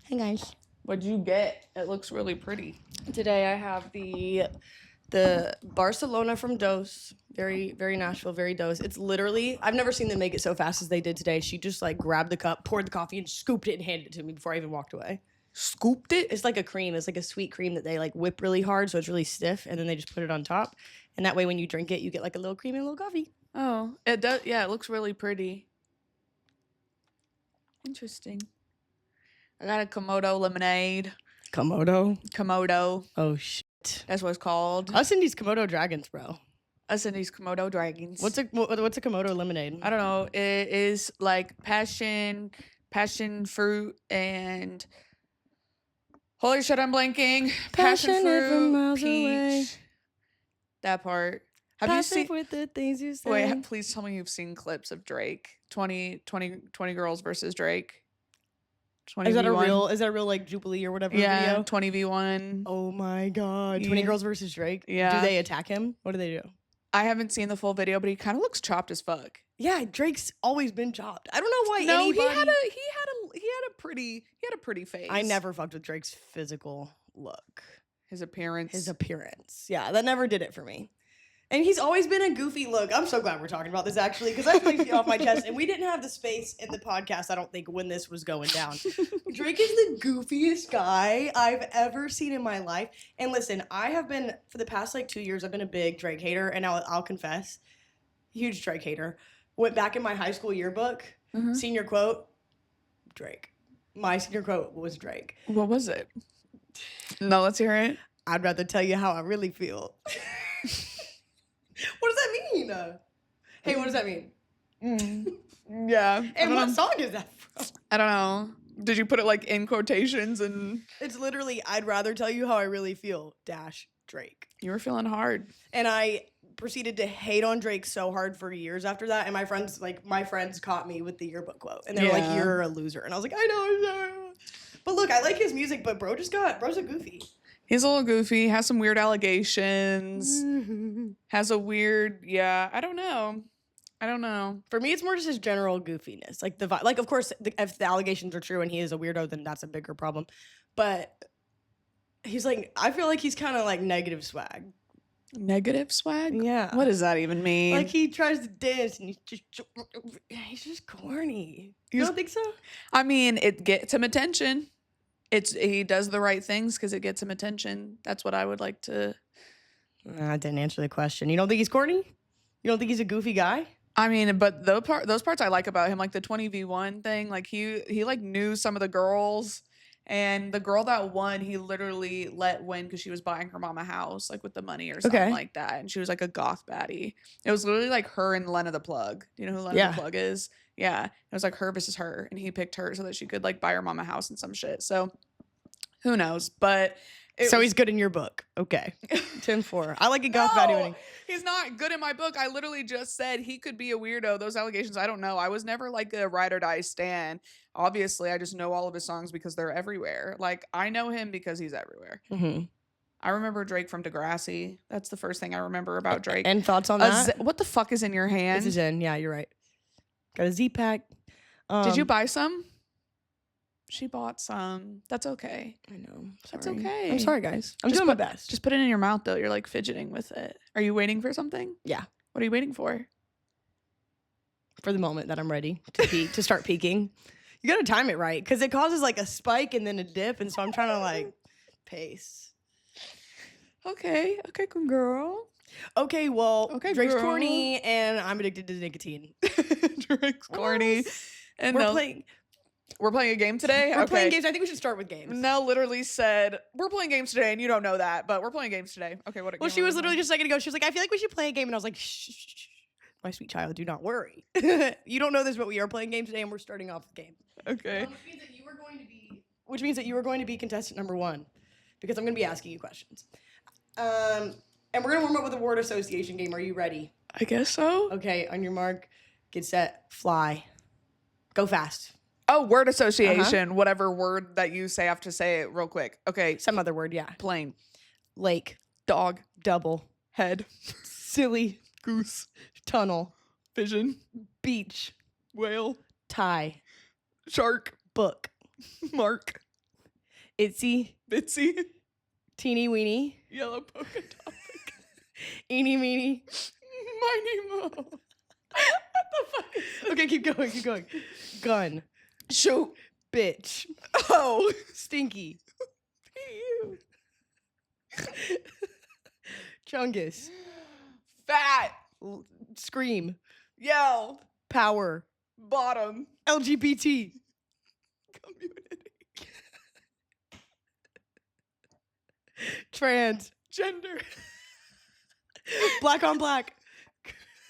Hey guys. What'd you get? It looks really pretty. Today I have the Barcelona from Dose. Very, very Nashville, very Dose. It's literally, I've never seen them make it so fast as they did today. She just like grabbed the cup, poured the coffee, and scooped it and handed it to me before I even walked away. Scooped it? It's like a cream. It's like a sweet cream that they like whip really hard so it's really stiff, and then they just put it on top. And that way when you drink it, you get like a little cream and a little coffee. Oh, it does. Yeah, it looks really pretty. Interesting. I got a Komodo lemonade. Komodo? Oh, shit. That's what it's called. Us Indies Komodo dragons, bro. Us and these Komodo dragons. What's a Komodo lemonade? I don't know. It is like passion fruit, and holy shit, I'm blanking. Passion fruit, peach. Away. That part. Have you seen with the things you say? Wait, please tell me you've seen clips of Drake. 20 girls versus Drake. 20 is that a real like Jubilee or whatever video? 20v1. Oh my god. 20 girls versus Drake? Yeah. Do they attack him? What do they do? I haven't seen the full video, but he kind of looks chopped as fuck. Yeah, Drake's always been chopped. I don't know why anybody... he had a pretty face. I never fucked with Drake's physical look. His appearance. Yeah, that never did it for me. And he's always been a goofy look. I'm so glad we're talking about this, actually, because I really feel off my chest. And we didn't have the space in the podcast, I don't think, when this was going down. Drake is the goofiest guy I've ever seen in my life. And listen, I have been, for the past, 2 years, I've been a big Drake hater. And I'll confess, huge Drake hater. Went back in my high school yearbook, senior quote, Drake. My senior quote was Drake. What was it? No, let's hear it. I'd rather tell you how I really feel. What does that mean? Hey, what does that mean? Yeah. And what song is that from? I don't know. Did you put it in quotations and? It's literally, I'd rather tell you how I really feel, Drake. You were feeling hard. And I proceeded to hate on Drake so hard for years after that. And my friends caught me with the yearbook quote. And they were like, you're a loser. And I was like, I know. But look, I like his music, but bro's a goofy. He's a little goofy, has some weird allegations, has a weird, I don't know. For me, it's more just his general goofiness. Of course, if the allegations are true and he is a weirdo, then that's a bigger problem. But he's I feel like he's kind of negative swag. Negative swag? Yeah. What does that even mean? He tries to dance and he's just corny. You don't think so? I mean, it gets him attention. He does the right things because it gets him attention. That's what I would like to. I didn't answer the question. You don't think he's corny? You don't think he's a goofy guy? I mean, but those parts I like about him, the 20v1 thing. He knew some of the girls, and the girl that won, he literally let win because she was buying her mom a house, with the money or something like that, and she was a goth baddie. It was literally her and Lena the Plug. Do you know who Lena the Plug is? Yeah, it was her versus her, and he picked her so that she could buy her mom a house and some shit. So who knows? But he's good in your book. Okay, 10-4. I like a goth baddie winning. He's not good in my book. I literally just said he could be a weirdo. Those allegations, I don't know. I was never a ride or die stan. Obviously, I just know all of his songs because they're everywhere. I know him because he's everywhere. Mm-hmm. I remember Drake from Degrassi. That's the first thing I remember about Drake. And thoughts on that? What the fuck is in your hand? It's a Zyn. Yeah, you're right. Got a Z-Pack. Did you buy some? She bought some. That's okay. I know. That's okay. I'm sorry, guys. I'm doing my best. Just put it in your mouth, though. You're fidgeting with it. Are you waiting for something? Yeah. What are you waiting for? For the moment that I'm ready to start peaking. You got to time it right because it causes a spike and then a dip. And so I'm trying to pace. Okay, girl. Okay, well, okay, Drake's girl. corny and I'm addicted to nicotine. Drake's corny. And we're playing a game today? We're playing games. I think we should start with games. Nell literally said, we're playing games today, and you don't know that, but we're playing games today. Okay, what? Well, she was literally just a second ago. She was like, I feel like we should play a game. And I was like, shh. My sweet child, do not worry. You don't know this, but we are playing games today, and we're starting off with games. Okay. Which means that you are going to be contestant number 1, because I'm going to be asking you questions. And we're going to warm up with a word association game. Are you ready? I guess so. Okay, on your mark, get set, fly. Go fast. Oh, word association. Whatever word that you say, I have to say it real quick. Okay. Some other word, yeah. Plane. Lake. Dog. Double. Head. Silly. Goose. Tunnel. Vision. Beach. Whale. Tie. Shark. Book. Mark. Itsy, Bitsy. teeny weeny, Yellow polka dot. eeny meeny. Mighty Mo. What the fuck is this? Okay, keep going. Gun, Shoot. bitch, Oh. stinky, You. chungus, Fat. scream, Yell. power, Bottom. LGBT, Community. trans, Gender. black on black.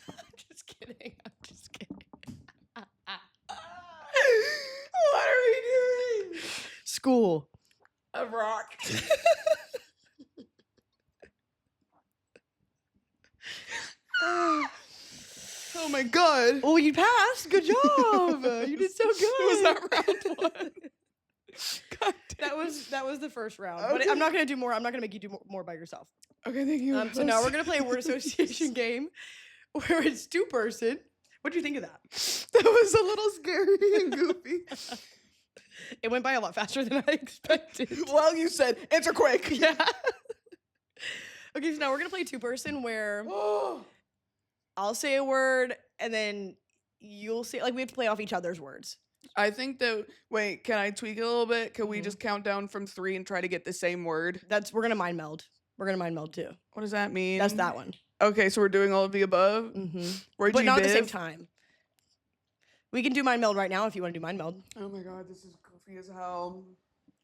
I'm just kidding. What are we doing? School, A rock. Oh my god. oh, you passed. Good job. You did so good. Was that round one? God damn. That was the first round. Okay. But I'm not gonna do more. I'm not gonna make you do more by yourself. Okay, thank you. So now we're gonna play a word association game where it's two person. What do you think of that? That was a little scary and goofy. It went by a lot faster than I expected. Well, you said answer quick. Yeah. Okay, so now we're gonna play two person where Oh. I'll say a word and then you'll say we have to play off each other's words. I think that wait, can I tweak it a little bit? Can we Mhm. just count down from 3 and try to get the same word? We're gonna mind meld. We're gonna mind meld too. What does that mean? That's that one. Okay, so we're doing all of the above. Mm-hmm. Where'd But you not at the same live? time. We can do mind meld right now if you want to do mind meld. Oh my god, this is goofy as hell.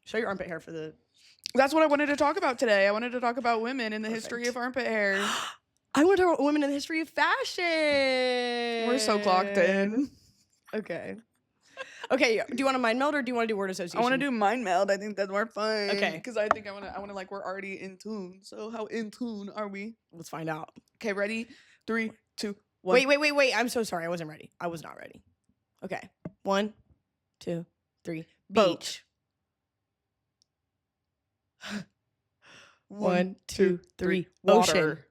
Show your armpit hair for the. That's what I wanted to talk about today. I wanted to talk about women and the history Perfect. of armpit hair. I want to talk about women in the history of fashion. We're so clocked in. Okay. Okay. Do you want to mind meld or do you want to do word association? I want to do mind meld. I think that's more fun. Okay. Because I think I want to like we're already in tune. So how in tune are we? Let's find out. Okay, ready? 3, 2, 1. Wait. I'm so sorry. I wasn't ready. I was not ready. Okay. 1, 2, 3. Boat. Beach. 1, 2, 3. Ocean. Water.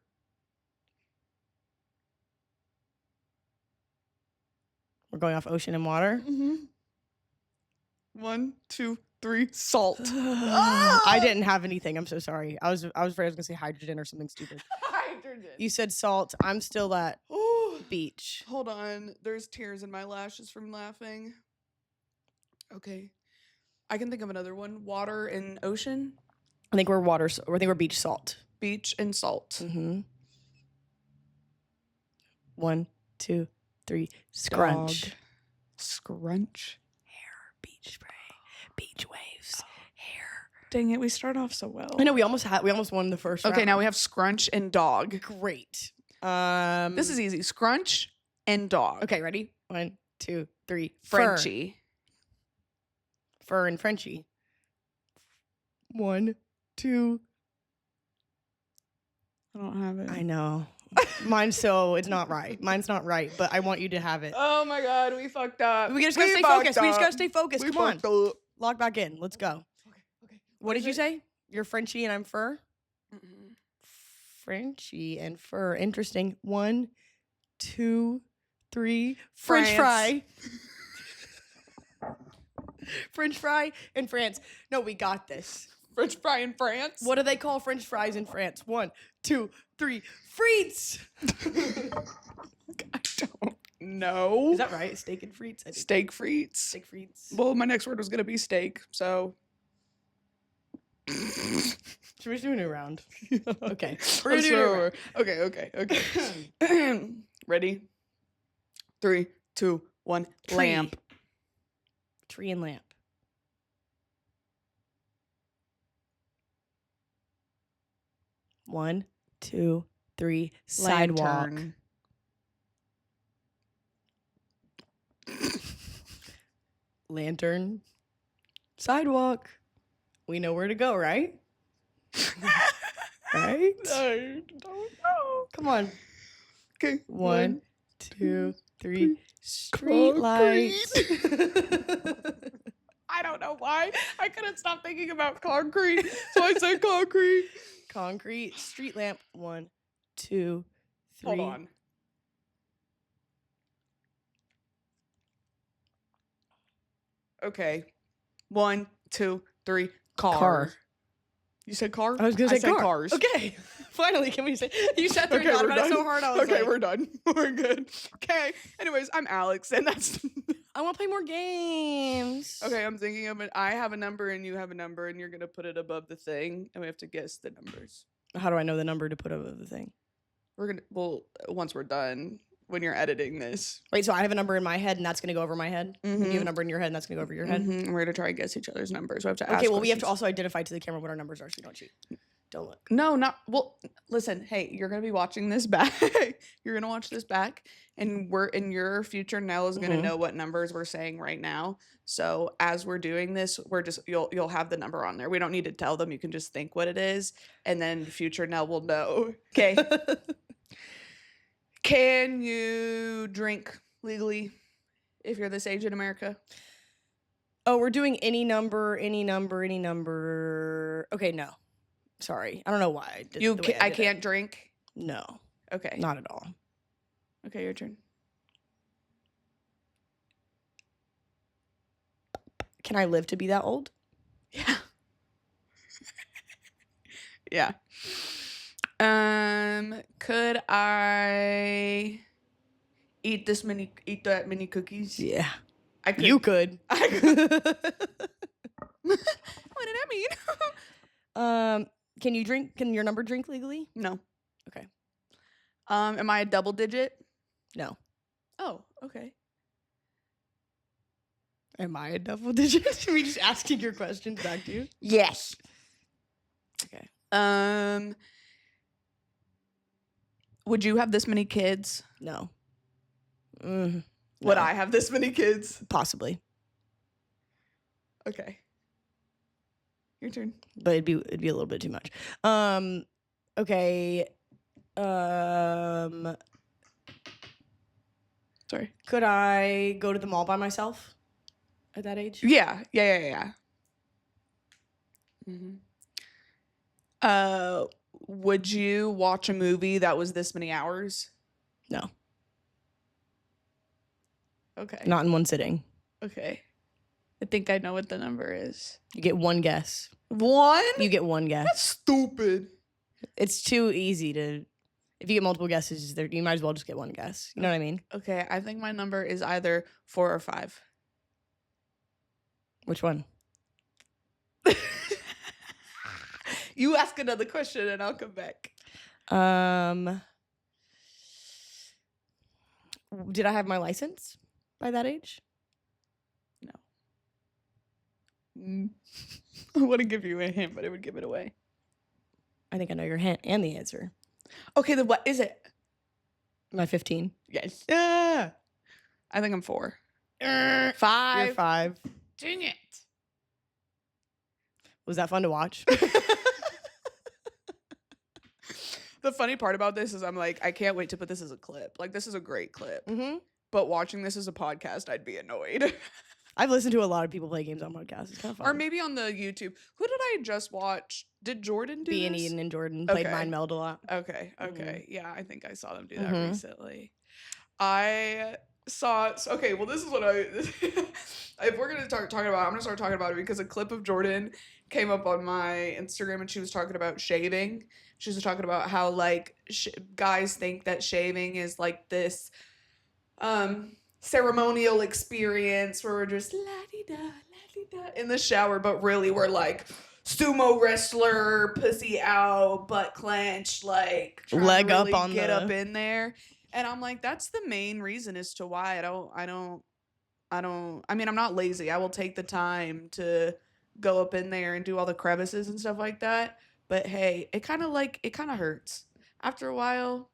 'We're going off ocean and water. Mm-hmm. 1, 2, 3. Salt. I didn't have anything. I'm so sorry. I was afraid I was gonna say hydrogen or something stupid. Hydrogen. You said salt. I'm still at Oh, beach. hold on. There's tears in my lashes from laughing. Okay. I can think of another one. Water and ocean. I think we're water. I think we're beach salt. Beach and salt. Mm-hmm. 1, 2, 3. Scrunch. Dog. Scrunch. Beach spray. Beach waves. Hair. Dang it, we start off so well. I know we almost won the first round. Okay, now we have scrunch and dog. Great. This is easy. Scrunch and dog. okay. Ready? 1, 2, 3. Frenchie. Fur and Frenchie. 1, 2. I don't have it. I know. Mine's not right. Mine's not right, but I want you to have it. Oh my god, we fucked up. We just gotta stay fucked focused. We just up. gotta stay focused. We Come on. fucked up. Log back in. Let's go. Okay. What did is you it? say? You're Frenchie and I'm fur? Mm-mm. Frenchie and fur. Interesting. 1, 2, 3. French fry. French fry in France. No, we got this. French fry in France. What do they call French fries in France? 1, 2, 3. Frites. I don't know. Is that right? Steak and frites? I think. Steak frites? Steak frites. Well, my next word was gonna be steak, so. Should we just do a new round? Okay. We're I'm gonna do a new sure. round. Okay. Ready? 3, 2, 1. Tree. Lamp. Tree and lamp. One, 2, 3. Sidewalk. Lantern. Lantern. Sidewalk. We know where to go, right? Right? I don't know. Come on. Okay. 1, 2, 3. Street lights. I don't know why. I couldn't stop thinking about concrete, so I said concrete. Concrete. Street lamp. 1, 2, 3. Hold on. Okay. 1, 2, 3. Car. You said car? I was gonna say said car. cars. Okay. Finally, can we say you sat there and thought we're about it so done. hard? I was Okay, like, we're done. We're good. Okay. Anyways, I'm Alex, and that's I want to play more games. okay. I'm thinking of it. I have a number, and you have a number, and you're gonna put it above the thing, and we have to guess the numbers. How do I know the number to put over the thing? Once we're done, when you're editing this. Wait, so I have a number in my head, and that's gonna go over my head. Mhm. And you have a number in your head, and that's gonna go over your head. Mhm. We're gonna try and guess each other's numbers. We have to ask. Okay. Well, we have to questions. also identify to the camera what our numbers are, so you don't cheat. Don't look. No, not well. Listen, hey, you're gonna be watching this back. You're gonna watch this back, and we're in your future. Nell is gonna Mhm. know what numbers we're saying right now. So as we're doing this, you'll have the number on there. We don't need to tell them. You can just think what it is, and then future Nell will know. Okay. Can you drink legally if you're this age in America? Oh, we're doing any number. Okay, no. Sorry, I don't know why. I did the way I did it. can't drink. No, Okay. not at all. Okay, your turn. Can I live to be that old? Yeah. Yeah. Could I eat that many cookies? Yeah, I could. you could. I could. What did that mean? Can you drink? Can your number drink legally? No. Okay. Am I a double digit? No. Oh, okay. Am I a double digit? Should we just asking your questions back to you? Yes. Okay. Would you have this many kids? No. Would No. I have this many kids? Possibly, Okay. Your turn. but it'd be a little bit too much. Okay. Sorry. Could I go to the mall by myself at that age? Yeah. Mm-hmm. Would you watch a movie that was this many hours? No. Okay. Not in one sitting. Okay. I think I know what the number is. You get one guess. One? You get one guess. That's stupid. It's too easy to. If you get multiple guesses, you might as well just get one guess. You know what I mean? Okay, I think my number is either 4 or 5. Which one? You ask another question and I'll come back. Did I have my license by that age? No. I want to give you a hint, but it would give it away. I think I know your hint and the answer. Okay, then what is it? Am I 15? Yes. Yeah. I think I'm 4. 5. You're 5. Dang it. Was that fun to watch? The funny part about this is I'm like, I can't wait to put this as a clip. Like, this is a great clip. Mm-hmm. But watching this as a podcast, I'd be annoyed. I've listened to a lot of people play games on podcasts. It's kind of fun. Or maybe on the YouTube. Who did I just watch? Did Jordan do B and this? Eden and Jordan played Okay. Mind Meld a lot. Okay. Mhm. Yeah, I think I saw them do that Mhm. recently. I saw. Okay, well, this is what if we're gonna start talking about, I'm gonna start talking about it because a clip of Jordan came up on my Instagram and she was talking about shaving. She was talking about how like guys think that shaving is like this ceremonial experience where we're just la-di-da in the shower, but really we're like sumo wrestler, pussy out, butt clenched, like trying to Leg up really on get the- up in there. And I'm like, that's the main reason as to why I mean, I'm not lazy. I will take the time to go up in there and do all the crevices and stuff like that. But hey, it kind of hurts after a while.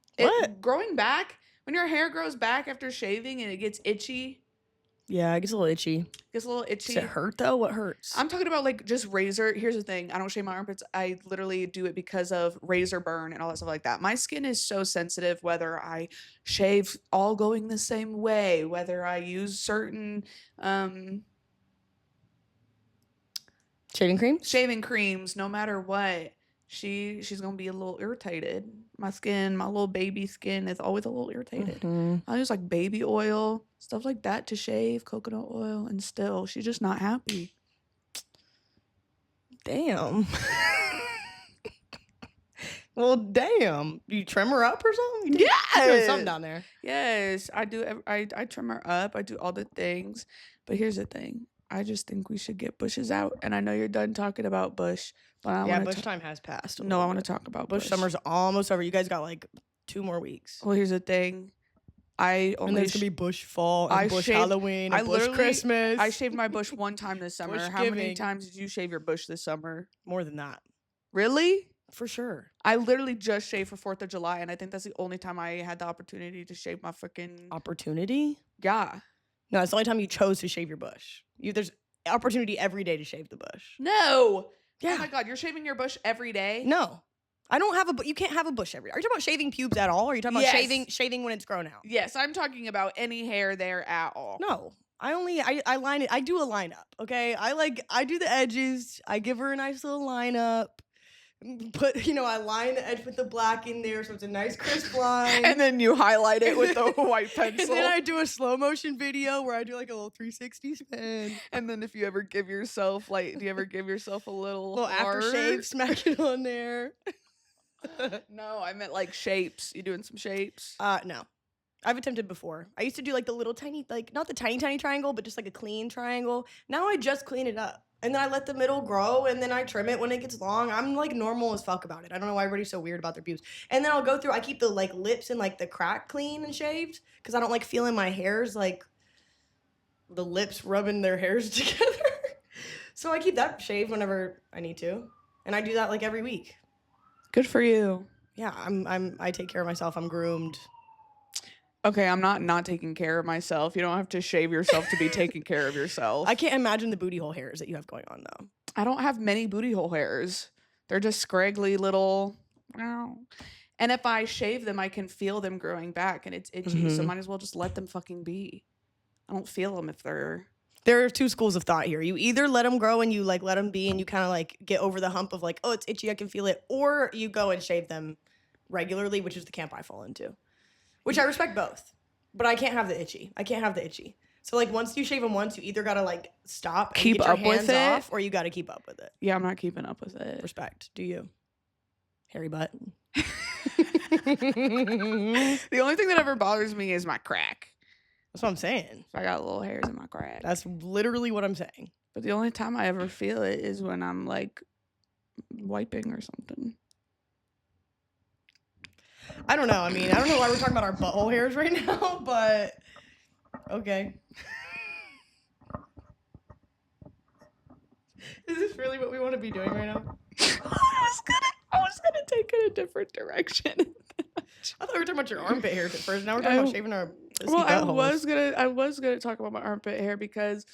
Growing back, when your hair grows back after shaving and it gets itchy. Yeah, it gets a little itchy. Does it hurt though? What hurts? I'm talking about like just razor. Here's the thing. I don't shave my armpits. I literally do it because of razor burn and all that stuff like that. My skin is so sensitive whether I shave all going the same way, whether I use certain shaving creams, no matter what. She's gonna be a little irritated. My little baby skin is always a little irritated. Mhm. I use like baby oil, stuff like that to shave, coconut oil, and still she's just not happy. Damn. Well, damn. You trim her up or something? You're doing something down there. Yes, I do. I trim her up. I do all the things. But here's the thing. I just think we should get bushes out. And I know you're done talking about bush, but I want to. Bush time has passed. No, I want to talk about bush. Summer's almost over. You guys got like 2 more weeks. Well, here's the thing. And then it's gonna be bush fall and bush Halloween and bush Christmas. I shaved my bush one time this summer. How many times did you shave your bush this summer? More than that. Really? For sure. I literally just shaved for 4th of July, and I think that's the only time I had the opportunity to shave my freaking... Opportunity? Yeah. No, it's the only time you chose to shave your bush. There's opportunity every day to shave the bush. No! Yeah. Oh my God, you're shaving your bush every day? No. I don't have you can't have a bush every day. Are you talking about shaving pubes at all? Or are you talking about shaving when it's grown out? Yes, I'm talking about any hair there at all. No. I line it. I do a lineup, okay? I do the edges. I give her a nice little lineup. Put, I line the edge with the black in there so it's a nice crisp line. And then you highlight it with the white pencil. And then I do a slow motion video where I do like a little 360 spin. And then if you ever give yourself, do you ever give yourself a little aftershave, smack it on there. No, I meant like shapes. You doing some shapes? No. I've attempted before. I used to do like the little tiny, like not the tiny triangle, but just like a clean triangle. Now I just clean it up. And then I let the middle grow, and then I trim it when it gets long. I'm like normal as fuck about it. I don't know why everybody's so weird about their pubes. And then I'll go through, I keep the like lips and like the crack clean and shaved because I don't like feeling my hairs, like the lips rubbing their hairs together. So I keep that shaved whenever I need to. And I do that like every week. Good for you. Yeah, I take care of myself. I'm groomed. Okay, I'm not taking care of myself. You don't have to shave yourself to be taking care of yourself. I can't imagine the booty hole hairs that you have going on, though. I don't have many booty hole hairs. They're just scraggly little... And if I shave them, I can feel them growing back, and it's itchy, so might as well just let them fucking be. I don't feel them if they're... There are 2 schools of thought here. You either let them grow and you like let them be and you kind of like get over the hump of like, oh, it's itchy, I can feel it, or you go and shave them regularly, which is the camp I fall into. Which I respect both, but I can't have the itchy. So like once you shave them once, you either gotta like stop and keep get your up with hands it, off, or you gotta keep up with it. Yeah, I'm not keeping up with it. Respect. Do you? Hairy butt. The only thing that ever bothers me is my crack. That's what I'm saying. I got little hairs in my crack. That's literally what I'm saying. But the only time I ever feel it is when I'm like wiping or something. I don't know. I mean, I don't know why we're talking about our butthole hairs right now, but okay. Is this really what we want to be doing right now? I was gonna take it a different direction. I thought we were talking about your armpit hairs at first. Now we're talking about shaving our pussy Well, buttholes. I was gonna talk about my armpit hair because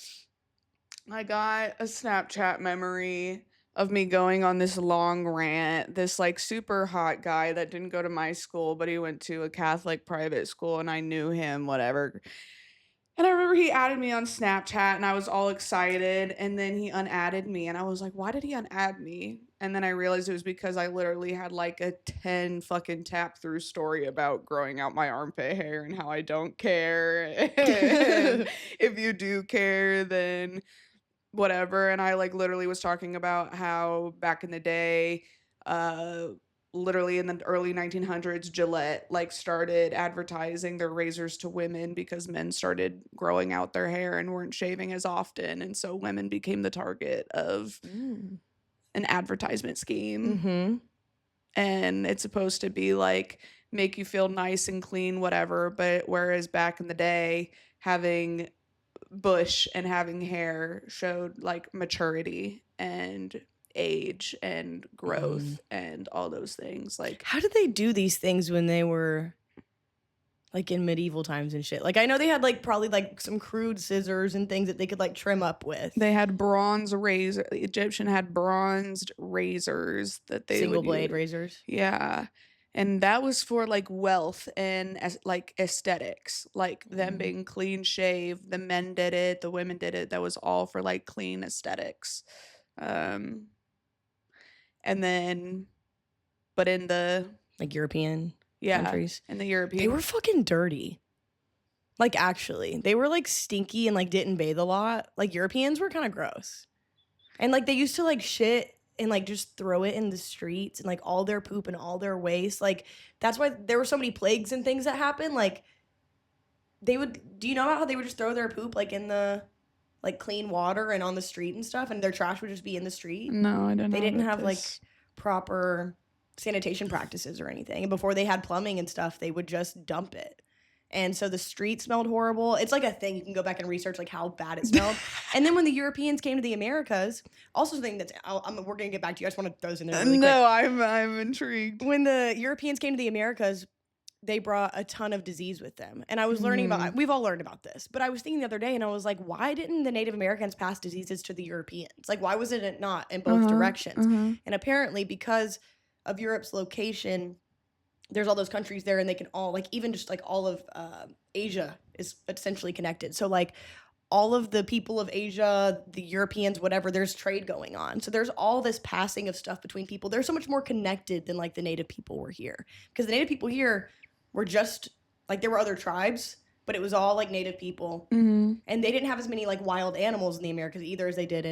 I got a Snapchat memory of me going on this long rant. This like super hot guy that didn't go to my school, but he went to a Catholic private school, and I knew him, whatever. And I remember he added me on Snapchat, and I was all excited, and then he unadded me, and I was like, why did he unadd me? And then I realized it was because I literally had like a 10 fucking tap through story about growing out my armpit hair and how I don't care. And if you do care, then whatever. And I like literally was talking about how back in the day, literally in the early 1900s, Gillette like started advertising their razors to women because men started growing out their hair and weren't shaving as often, and so women became the target of an advertisement scheme. And it's supposed to be like make you feel nice and clean, whatever, but whereas back in the day having bush and having hair showed like maturity and age and growth and all those things. Like, how did they do these things when they were like in medieval times and shit? Like, I know they had like probably like some crude scissors and things that they could like trim up with. They had bronze razor. The Egyptian had bronzed razors that they single would blade use. razors. Yeah. And that was for like wealth and like aesthetics, like them being clean shaved. The men did it, the women did it. That was all for like clean aesthetics. And then, but in the like European countries, in the European, they were fucking dirty. Like actually, they were like stinky and like didn't bathe a lot. Like Europeans were kind of gross, and like they used to like shit and like just throw it in the streets, and like all their poop and all their waste. Like that's why there were so many plagues and things that happened. Like do you know about how they would just throw their poop like in the like clean water and on the street and stuff, and their trash would just be in the street? No, I don't know. They didn't about have like this. proper sanitation practices or anything. And before they had plumbing and stuff, they would just dump it. And so the street smelled horrible. It's like a thing. You can go back and research like how bad it smelled. And then when the Europeans came to the Americas, also something that's we're going to get back to you. I just want to throw this in there really quick. No, I'm intrigued. When the Europeans came to the Americas, they brought a ton of disease with them. And I was learning about, we've all learned about this, but I was thinking the other day and I was like, why didn't the Native Americans pass diseases to the Europeans? Like, why was it not in both directions? And apparently because of Europe's location, there's all those countries there, and they can all, like, even just like all of Asia is essentially connected. So like all of the people of Asia, the Europeans, whatever, there's trade going on. So there's all this passing of stuff between people. They're so much more connected than like the native people were here, because the native people here were just like, there were other tribes, but it was all like native people. And they didn't have as many like wild animals in the Americas either as they did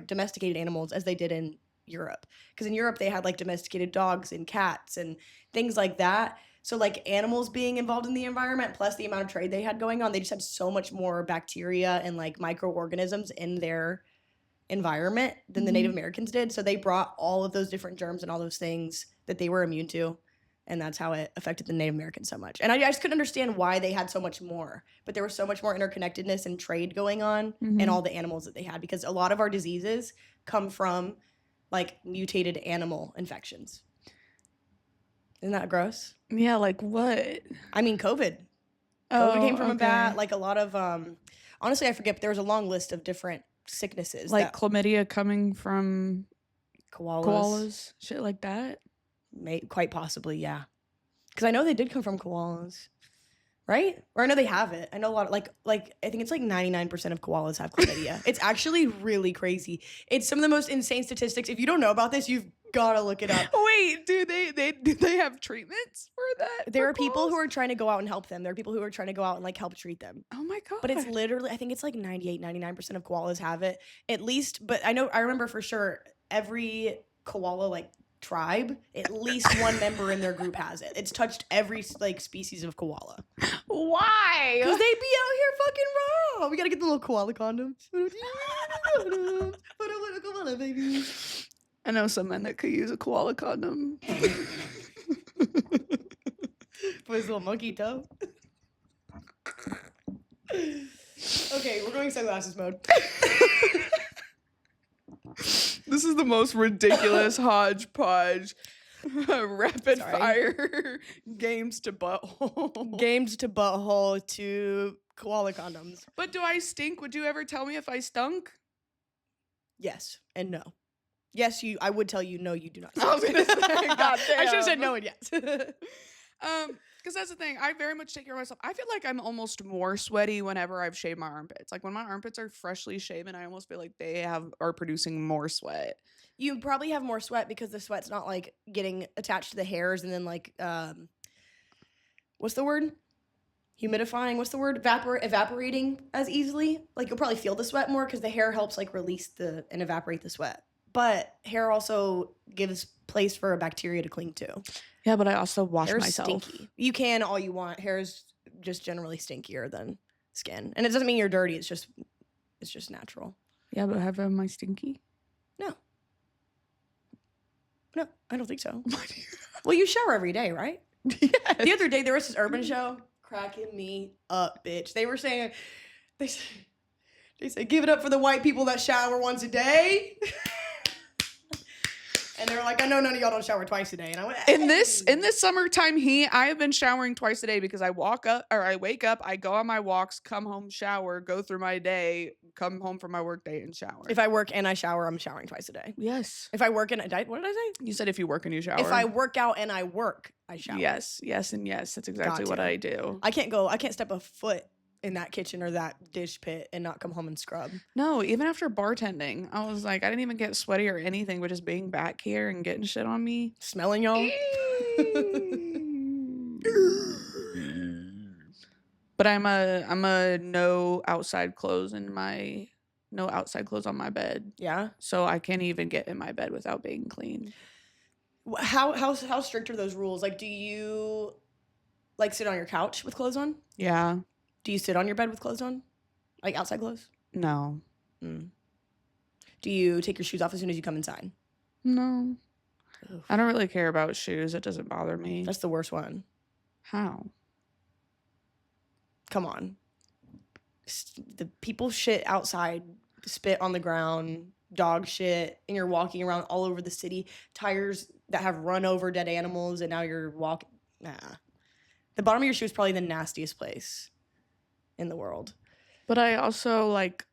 domesticated animals as they did in Europe. Because in Europe they had like domesticated dogs and cats and things like that. So like animals being involved in the environment plus the amount of trade they had going on, they just had so much more bacteria and like microorganisms in their environment than the Native Americans did. So they brought all of those different germs and all those things that they were immune to. And that's how it affected the Native Americans so much. And I just couldn't understand why they had so much more. But there was so much more interconnectedness and trade going on and all the animals that they had. Because a lot of our diseases come from like mutated animal infections. Isn't that gross? Yeah, like what? I mean, COVID. COVID came from a bat. Like a lot of, honestly, I forget, but there was a long list of different sicknesses. Like chlamydia coming from koalas. Shit like that. Quite possibly, yeah. Because I know they did come from koalas, right? Or I know they have it. I know a lot of, like I think it's like 99% of koalas have chlamydia. It's actually really crazy. It's some of the most insane statistics. If you don't know about this, you've got to look it up. Wait, do they have treatments for that? There are people who are trying to go out and help them. There are people who are trying to go out and like help treat them. Oh my God. But it's literally, I think it's like 99% of koalas have it at least. But I remember for sure every koala like tribe, at least one member in their group has it. It's touched every like species of koala. Why? Because they be out here fucking raw. We gotta get the little koala condoms. Koala baby. I know some men that could use a koala condom. For his little monkey toe. Okay, we're going sunglasses mode. This is the most ridiculous hodgepodge rapid fire games to butthole. Games to butthole to koala condoms. But do I stink? Would you ever tell me if I stunk? Yes and no. Yes, I would tell you no, you do not. I was gonna say, God damn. I should have said no and yes. Because that's the thing. I very much take care of myself. I feel like I'm almost more sweaty whenever I've shaved my armpits. Like when my armpits are freshly shaven, I almost feel like they are producing more sweat. You probably have more sweat because the sweat's not like getting attached to the hairs and then like what's the word? Humidifying. What's the word? Evaporating as easily. Like you'll probably feel the sweat more because the hair helps like release and evaporate the sweat. But hair also gives place for a bacteria to cling to. Yeah, but I also wash Hair's myself. Stinky. You can all you want. Hair is just generally stinkier than skin, and it doesn't mean you're dirty. It's just natural. Yeah, but have my stinky? No, I don't think so. Well, you shower every day, right? Yes. The other day there was this urban show cracking me up, bitch. They were saying, they said, give it up for the white people that shower once a day. And they were like, I know none of y'all don't shower twice a day. And I went, hey. In this summertime heat, I have been showering twice a day because I wake up, I go on my walks, come home, shower, go through my day, come home from my work day and shower. If I work and I shower, I'm showering twice a day. Yes. If I work and what did I say? You said if you work and you shower. If I work out and I work, I shower. Yes, and yes. That's exactly what I do. I can't step a foot in that kitchen or that dish pit and not come home and scrub. No, even after bartending, I was like, I didn't even get sweaty or anything, but just being back here and getting shit on me. Smelling y'all. But I'm a no outside clothes in my no outside clothes on my bed. Yeah. So I can't even get in my bed without being clean. How strict are those rules? Like, do you like sit on your couch with clothes on? Yeah. Do you sit on your bed with clothes on? Like outside clothes? No. Mm. Do you take your shoes off as soon as you come inside? No. Oof. I don't really care about shoes. It doesn't bother me. That's the worst one. How? Come on. The people shit outside, spit on the ground, dog shit, and you're walking around all over the city, tires that have run over dead animals, and now you're walking. Nah. The bottom of your shoe is probably the nastiest place in the world. But I also like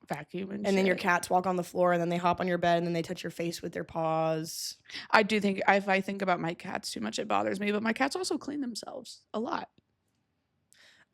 vacuum and shit. Then your cats walk on the floor, and then they hop on your bed, and then they touch your face with their paws. I do think if I think about my cats too much, it bothers me. But my cats also clean themselves a lot.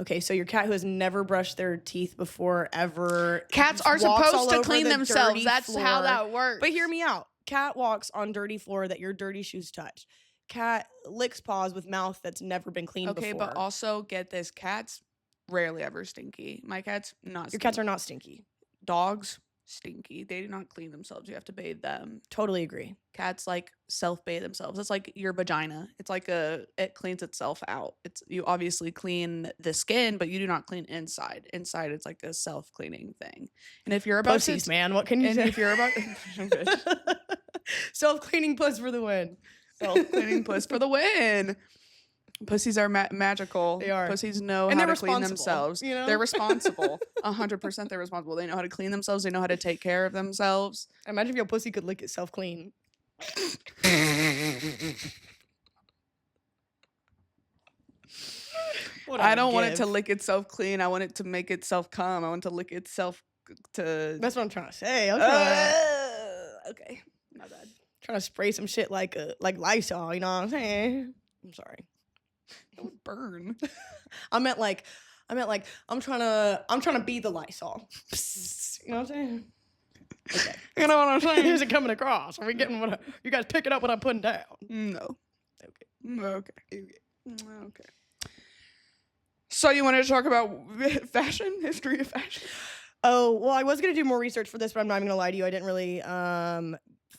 Okay, so your cat who has never brushed their teeth before ever. Cats are supposed to clean themselves. That's how that works. But hear me out. Cat walks on dirty floor that your dirty shoes touch. Cat licks paws with mouth that's never been cleaned before. Okay, but also get this. Cats rarely ever stinky. My cats, not Your cats are not stinky. Dogs, stinky. They do not clean themselves. You have to bathe them. Totally agree. Cats like self-bathe themselves. It's like your vagina. It's like it cleans itself out. You obviously clean the skin, but you do not clean inside. Inside, it's like a self-cleaning thing. And if you're about Pussies, man, what can you and say? if you're about Self-cleaning puss for the win. self-cleaning puss for the win. Pussies are magical. They are. Pussies know And how they're to clean responsible, themselves. you know? They're responsible. 100% they're responsible. They know how to clean themselves. They know how to take care of themselves. Imagine if your pussy could lick itself clean. I don't want it to lick itself clean. I want it to make itself come. I want to lick itself to... That's what I'm trying to say. okay. My bad. Trying to spray some shit like Lysol, you know what I'm saying? I'm sorry. It would burn. I meant like I'm trying to be the Lysol. You know what I'm saying? Okay. You know what I'm saying? Is it coming across? Are we getting what you guys picking up what I'm putting down? No. Okay. Okay. So you wanted to talk about fashion, history of fashion? Oh, well, I was gonna do more research for this, but I'm not even gonna lie to you. I didn't really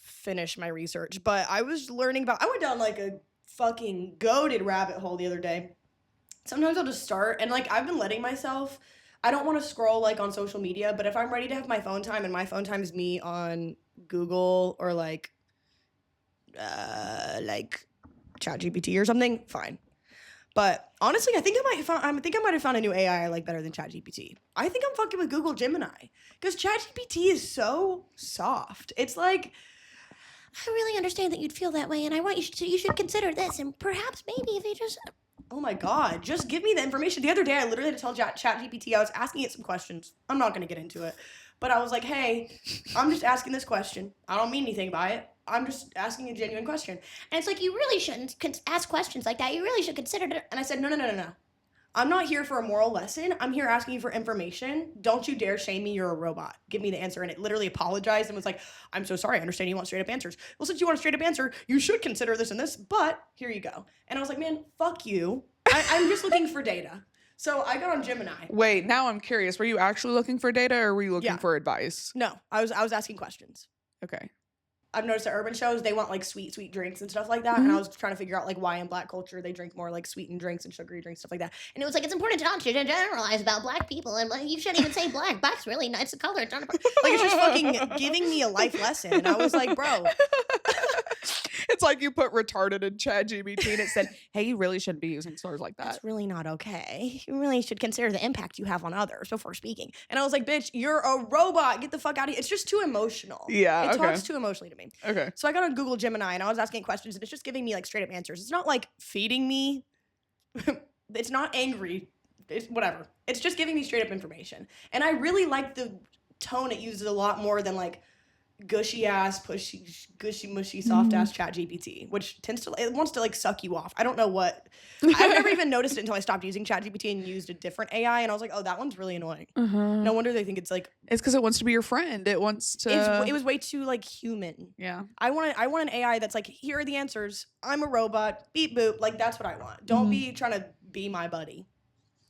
finish my research. But I was learning about I went down like a fucking goated rabbit hole the other day. Sometimes I'll just start and like I've been letting myself. I don't want to scroll like on social media, but if I'm ready to have my phone time and my phone time is me on Google or like ChatGPT or something, fine. But honestly, I think I might have found a new AI I like better than ChatGPT. I think I'm fucking with Google Gemini because ChatGPT is so soft. It's like, I really understand that you'd feel that way, and I want you should consider this, and perhaps maybe if you just, oh my god, just give me the information. The other day, I literally had to tell ChatGPT I was asking it some questions. I'm not gonna get into it, but I was like, hey, I'm just asking this question. I don't mean anything by it. I'm just asking a genuine question. And it's like, you really shouldn't ask questions like that. You really should consider it. And I said, no. I'm not here for a moral lesson. I'm here asking you for information. Don't you dare shame me. You're a robot. Give me the answer. And it literally apologized and was like, I'm so sorry. I understand you want straight up answers. Well, since you want a straight up answer, you should consider this and this, but here you go. And I was like, man, fuck you. I'm just looking for data. So I got on Gemini. Wait, now I'm curious. Were you actually looking for data or were you looking for advice? No, I was asking questions. Okay. I've noticed at urban shows, they want like sweet drinks and stuff like that. And I was trying to figure out like why in Black culture they drink more like sweetened drinks and sugary drinks, stuff like that. And it was like, it's important to not generalize about Black people. And like, you shouldn't even say Black. Black's really nice. A color. It's not a like, it's just fucking giving me a life lesson. And I was like, bro. It's like you put retarded in ChatGPT and it said, hey, you really shouldn't be using slurs like that. That's really not okay. You really should consider the impact you have on others before speaking. And I was like, bitch, you're a robot. Get the fuck out of here. It's just too emotional. Yeah, It talks too emotionally to me. Okay. So I got on Google Gemini and I was asking questions and it's just giving me like straight up answers. It's not like feeding me. It's not angry. It's whatever. It's just giving me straight up information. And I really like the tone it uses a lot more than like gushy ass, gushy mushy, soft ass ChatGPT, which it wants to like suck you off. I don't know what. I've never even noticed it until I stopped using ChatGPT and used a different AI, and I was like, oh, that one's really annoying. No wonder they think it's like. It's because it wants to be your friend. It wants to. It was way too like human. Yeah. I want an AI that's like, here are the answers. I'm a robot. Beep boop. Like that's what I want. Don't be trying to be my buddy.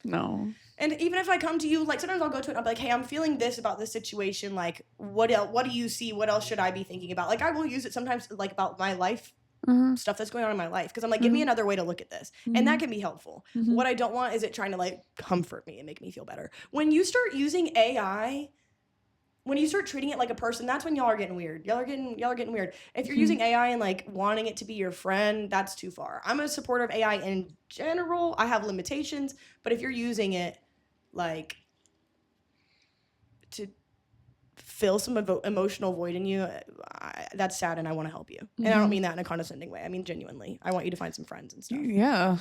No. And even if I come to you, like sometimes I'll go to it and I'll be like, hey, I'm feeling this about this situation. Like, what do you see? What else should I be thinking about? Like, I will use it sometimes like about my life, stuff that's going on in my life. Because I'm like, give me another way to look at this. And that can be helpful. What I don't want is it trying to like comfort me and make me feel better. When you start using AI, when you start treating it like a person, that's when y'all are getting weird. Y'all are getting weird. If you're using AI and like wanting it to be your friend, that's too far. I'm a supporter of AI in general. I have limitations, but if you're using it like to fill some emotional void in you, that's sad, and I want to help you. And I don't mean that in a condescending way. I mean genuinely. I want you to find some friends and stuff. Yeah.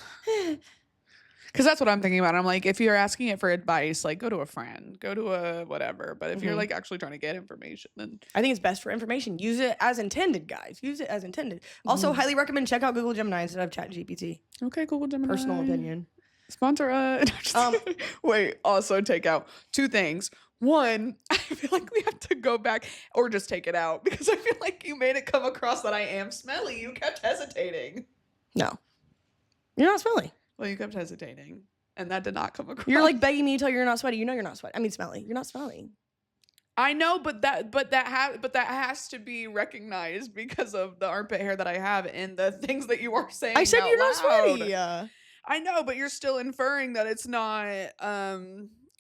Because that's what I'm thinking about. I'm like, if you're asking it for advice, like go to a friend, go to a whatever. But if you're like actually trying to get information, then I think it's best for information. Use it as intended, guys. Use it as intended. Also, highly recommend check out Google Gemini instead of ChatGPT. Okay, Google Gemini. Personal opinion. Sponsor us. Wait, also take out 2 things. 1, I feel like we have to go back or just take it out because I feel like you made it come across that I am smelly. You kept hesitating. No. You're not smelly. Well, you kept hesitating, and that did not come across. You're like begging me to tell you you're not sweaty. You know you're not sweaty. I mean smelly. You're not smelly. I know, but that has to be recognized because of the armpit hair that I have and the things that you are saying. I said out you're not loud. sweaty. I know, but you're still inferring that it's not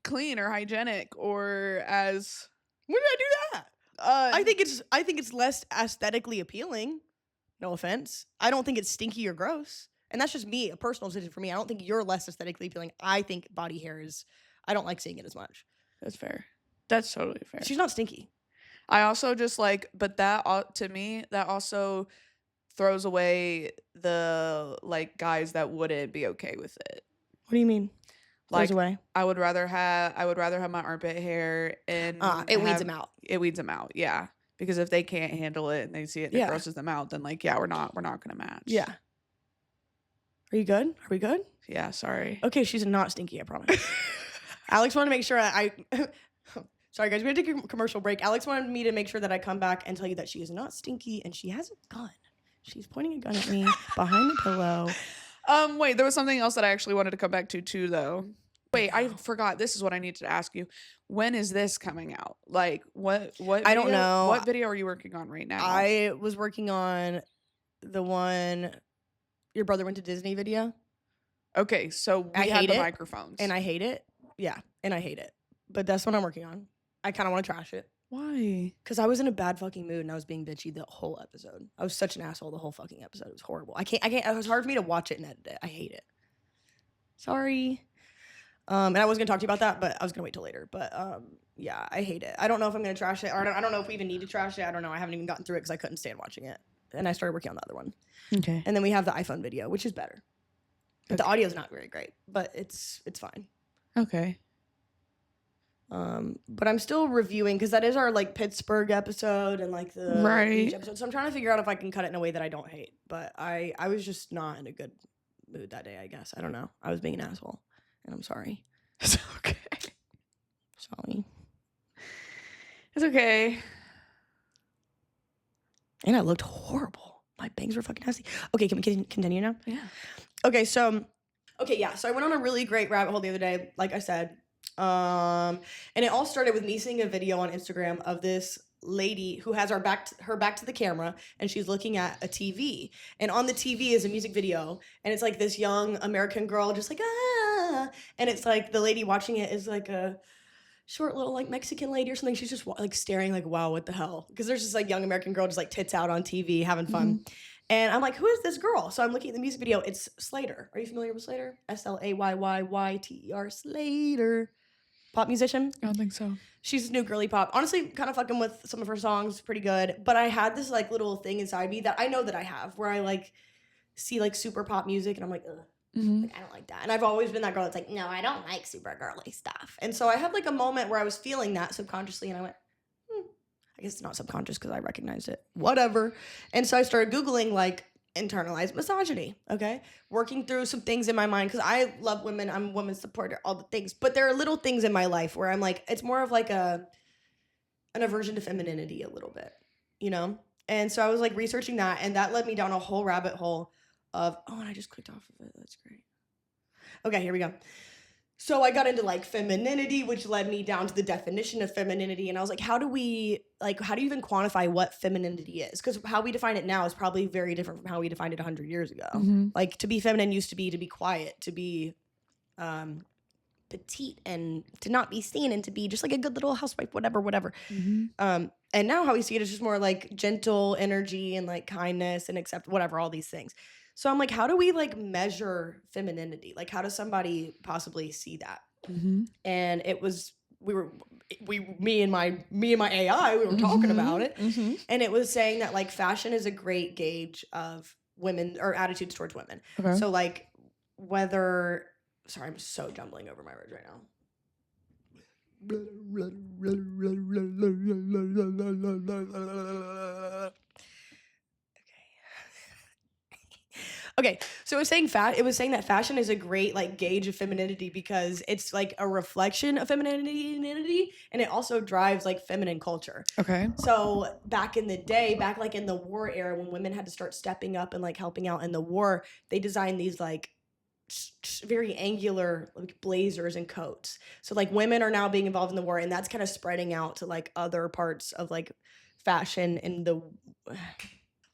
clean or hygienic or as. When did I do that? I think it's less aesthetically appealing. No offense. I don't think it's stinky or gross. And that's just me, a personal decision for me. I don't think you're less aesthetically appealing. I think body hair is, I don't like seeing it as much. That's fair. That's totally fair. She's not stinky. I also just like, but that to me, that also throws away the like guys that wouldn't be okay with it. What do you mean? Like, throws away? I would rather have my armpit hair and it weeds them out. It weeds them out. Yeah. Because if they can't handle it and they see it and it grosses them out, then like, yeah, we're not gonna match. Yeah. Are you good? Are we good? Yeah, sorry. Okay, she's not stinky, I promise. Alex wanted to make sure sorry guys, we had to take a commercial break. Alex wanted me to make sure that I come back and tell you that she is not stinky and she has a gun. She's pointing a gun at me behind the pillow. Wait, there was something else that I actually wanted to come back to too, though. Wait, I forgot. This is what I needed to ask you. When is this coming out? Like, what? I don't know. What video are you working on right now? I was working on the one your brother went to Disney video. Okay, so we had the microphones. And I hate it. Yeah, and I hate it. But that's what I'm working on. I kind of want to trash it. Why? Because I was in a bad fucking mood and I was being bitchy the whole episode. I was such an asshole the whole fucking episode. It was horrible. I can't. It was hard for me to watch it and edit it. I hate it. Sorry. And I was gonna talk to you about that, but I was gonna wait till later. But yeah, I hate it. I don't know if I'm gonna trash it, or I don't know if we even need to trash it. I don't know. I haven't even gotten through it because I couldn't stand watching it, and I started working on the other one. Okay. And then we have the iPhone video, which is better. But the audio's not very great, but it's fine. Okay. But I'm still reviewing because that is our like Pittsburgh episode and like the beach episode. So I'm trying to figure out if I can cut it in a way that I don't hate. But I was just not in a good mood that day, I guess. I don't know. I was being an asshole. And I'm sorry. It's okay. Sorry. It's okay. And I looked horrible. My bangs were fucking nasty. Okay, can we continue now? Yeah. Okay, so I went on a really great rabbit hole the other day, like I said. And it all started with me seeing a video on Instagram of this lady who has her back to the camera, and she's looking at a TV, and on the TV is a music video, and it's like this young American girl just like and it's like the lady watching it is like a short little like Mexican lady or something. She's just like staring like, wow, what the hell? Because there's this like young American girl just like tits out on TV having fun. And I'm like, who is this girl? So I'm looking at the music video. It's Slater. Are you familiar with Slater? Slayyter. Slater. Pop musician? I don't think so. She's new girly pop. Honestly, kind of fucking with some of her songs. Pretty good. But I had this like little thing inside me that I know that I have where I like see like super pop music and I'm like, ugh. Like, I don't like that. And I've always been that girl that's like, no, I don't like super girly stuff. And so I had like a moment where I was feeling that subconsciously and I went, I guess it's not subconscious because I recognized it. Whatever. And so I started Googling like internalized misogyny, okay? Working through some things in my mind because I love women. I'm a women's supporter, all the things. But there are little things in my life where I'm like, it's more of like an aversion to femininity a little bit, you know? And so I was like researching that, and that led me down a whole rabbit hole of, and I just clicked off of it. That's great. Okay, here we go. So I got into like femininity, which led me down to the definition of femininity. And I was like, how do you even quantify what femininity is? Because how we define it now is probably very different from how we defined it 100 years ago. Like to be feminine used to be quiet, to be petite, and to not be seen, and to be just like a good little housewife, whatever. And now how we see it is just more like gentle energy and like kindness and accept whatever, all these things. So I'm like, how do we like measure femininity? Like, how does somebody possibly see that? And it was, me and my AI, we were talking about it. And it was saying that like fashion is a great gauge of women or attitudes towards women. Okay. So like sorry, I'm so jumbling over my words right now. Okay, so it was saying that fashion is a great like gauge of femininity because it's like a reflection of femininity, and it also drives like feminine culture. Okay. So back in the day, like in the war era, when women had to start stepping up and like helping out in the war, they designed these like very angular like blazers and coats. So like women are now being involved in the war, and that's kind of spreading out to like other parts of like fashion in the.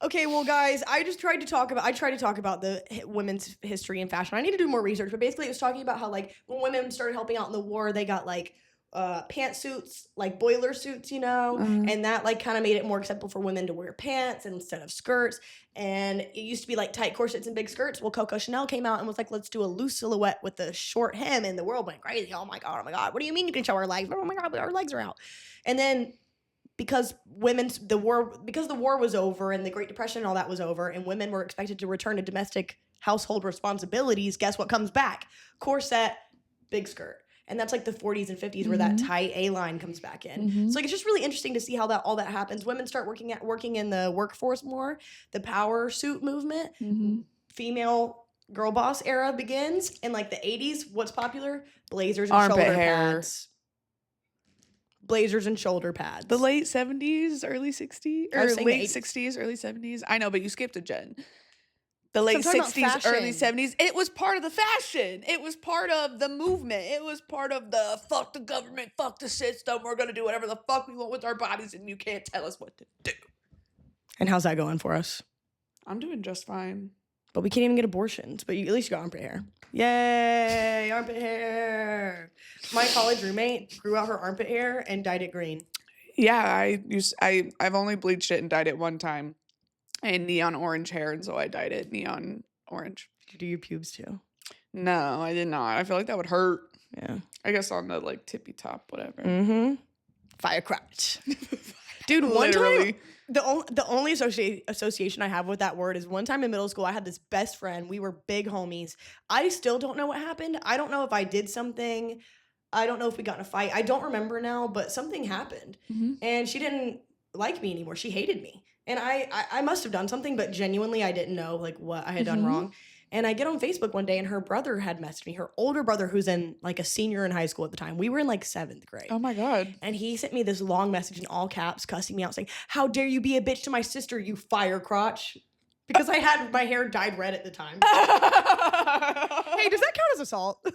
Okay, well, guys, I tried to talk about the women's history and fashion. I need to do more research, but basically, it was talking about how like when women started helping out in the war, they got like pantsuits, like boiler suits, and that like kind of made it more acceptable for women to wear pants instead of skirts. And it used to be like tight corsets and big skirts. Well, Coco Chanel came out and was like, let's do a loose silhouette with a short hem, and the world went crazy. Oh my god! What do you mean you can show our legs? Oh my god, our legs are out. And then because the war was over and the Great Depression and all that was over, and women were expected to return to domestic household responsibilities, guess what comes back? Corset, big skirt. And that's like the 40s and 50s where that tight A-line comes back in. So like it's just really interesting to see how all that happens. Women start working in the workforce more. The power suit movement, female girl boss era begins. In like the 80s, what's popular? Blazers and Armpit shoulder hair. pads. Blazers and shoulder pads. The late 70s, early 60s, I was or saying late the 60s, early 70s. I know, but you skipped a gen. The late talking about 60s, early fashion. 70s. It was part of the fashion. It was part of the movement. It was part of the fuck the government, fuck the system. We're going to do whatever the fuck we want with our bodies, and you can't tell us what to do. And how's that going for us? I'm doing just fine. But we can't even get abortions. But at least you got armpit hair. Yay, armpit hair. My college roommate grew out her armpit hair and dyed it green. Yeah, I've only bleached it and dyed it one time. I had neon orange hair, and so I dyed it neon orange. Did you do your pubes too? No, I did not. I feel like that would hurt. Yeah. I guess on the like tippy top, whatever. Firecr. Dude, one time, the only association I have with that word is one time in middle school, I had this best friend. We were big homies. I still don't know what happened. I don't know if I did something. I don't know if we got in a fight. I don't remember now, but something happened. And she didn't like me anymore. She hated me. And I must have done something, but genuinely I didn't know like what I had done wrong. And I get on Facebook one day and her brother had messaged me, her older brother who's in like a senior in high school at the time. We were in like 7th grade. Oh my God. And he sent me this long message in all caps, cussing me out, saying, "How dare you be a bitch to my sister, you fire crotch." Because I had my hair dyed red at the time. Hey, does that count as assault?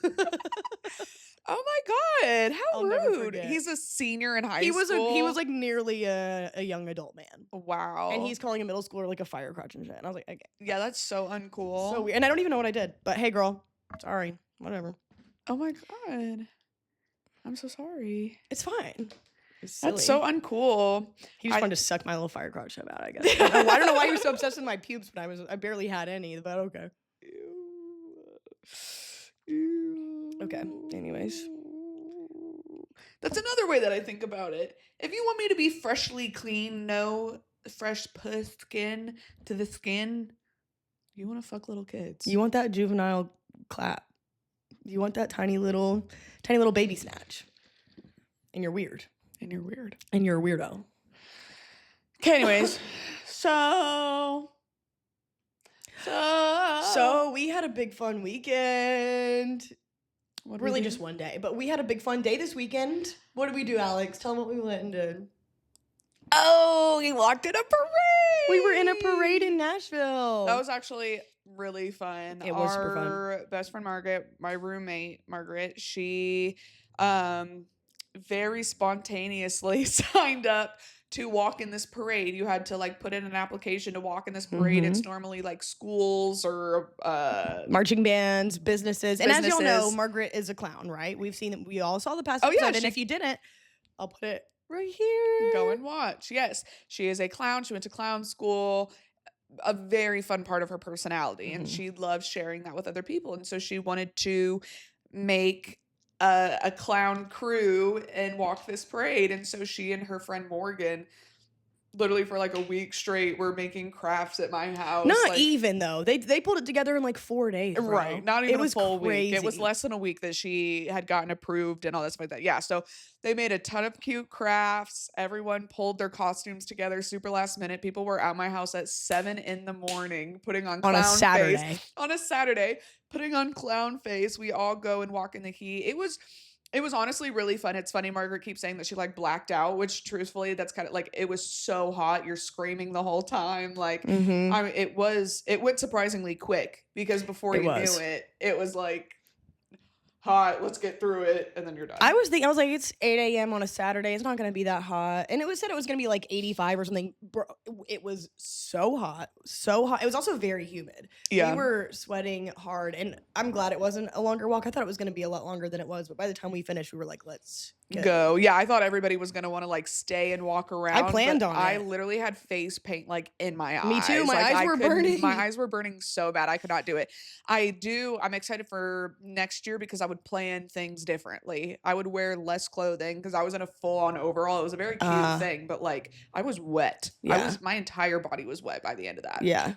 Oh my God. How I'll never rude. forget. He's a senior in high school. He was like nearly a young adult man. Wow. And he's calling a middle schooler like a fire crotch and shit. And I was like, okay. Yeah, that's so uncool. So weird. And I don't even know what I did. But hey, girl. Sorry. Whatever. Oh my God. I'm so sorry. It's fine. It's silly. That's so uncool. He just wanted to suck my little fire crotch so bad, I guess. I don't know why you're so obsessed with my pubes, but I barely had any, but okay. Okay. Anyways. That's another way that I think about it. If you want me to be freshly clean, no fresh puss skin to the skin, you want to fuck little kids. You want that juvenile clap. You want that tiny little baby snatch. And you're weird. And you're weird. And you're a weirdo. Okay, anyways. So we had a big fun weekend. Really just one day, but we had a big fun day this weekend. What did we do, Alex? Tell them what we went and did. Oh, we walked in a parade. We were in a parade in Nashville. That was actually really fun. It was super fun. Our best friend Margaret, my roommate Margaret, she very spontaneously signed up to walk in this parade. You had to like put in an application to walk in this parade. It's normally like schools or marching bands, businesses. And as y'all know, Businesses. Margaret is a clown, right? We all saw the past Oh, yeah, episode. And if you didn't, I'll put it right here. go and watch. Yes, she is a clown. She went to clown school. A very fun part of her personality, and she loves sharing that with other people. And so she wanted to make a clown crew and walk this parade. And so she and her friend Morgan, literally for like a week straight, were making crafts at my house. Not like, even though they pulled it together in like 4 days. Bro. Right, not even it was a full crazy. week. It was less than a week that she had gotten approved and all that stuff like that. Yeah, so they made a ton of cute crafts. Everyone pulled their costumes together super last minute. People were at my house at 7 a.m. putting on clown a Saturday. face. On a Saturday, putting on clown face. We all go and walk in the heat. It was honestly really fun. It's funny, Margaret keeps saying that she like blacked out, which truthfully, that's kind of like, it was so hot. You're screaming the whole time. Like, I mean, it went surprisingly quick because before you knew it was like hot. Let's get through it. And then you're done. I was like, it's 8 a.m. on a Saturday. It's not going to be that hot. And it was said it was going to be like 85 or something. Bro, it was so hot. So hot. It was also very humid. Yeah. We were sweating hard. And I'm glad it wasn't a longer walk. I thought it was going to be a lot longer than it was. But by the time we finished, we were like, let's go. Yeah, I thought everybody was gonna want to like stay and walk around. I planned on it. I literally had face paint like in my eyes. Me too. My like, eyes were burning. My eyes were burning so bad. I could not do it. I'm excited for next year because I would plan things differently. I would wear less clothing because I was in a full on overall. It was a very cute thing, but like I was wet. Yeah. My entire body was wet by the end of that. Yeah.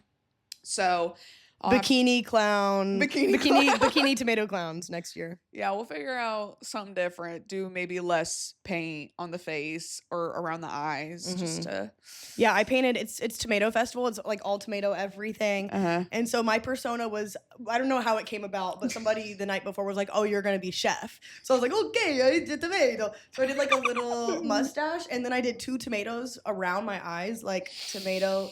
So bikini clown. Bikini tomato clowns next year. Yeah, we'll figure out something different. Do maybe less paint on the face or around the eyes, just to. Yeah, I painted. It's tomato festival. It's like all tomato everything. And so my persona was, I don't know how it came about, but somebody the night before was like, "Oh, you're gonna be chef." So I was like, "Okay, I did tomato." So I did like a little mustache, and then I did 2 tomatoes around my eyes, like tomato.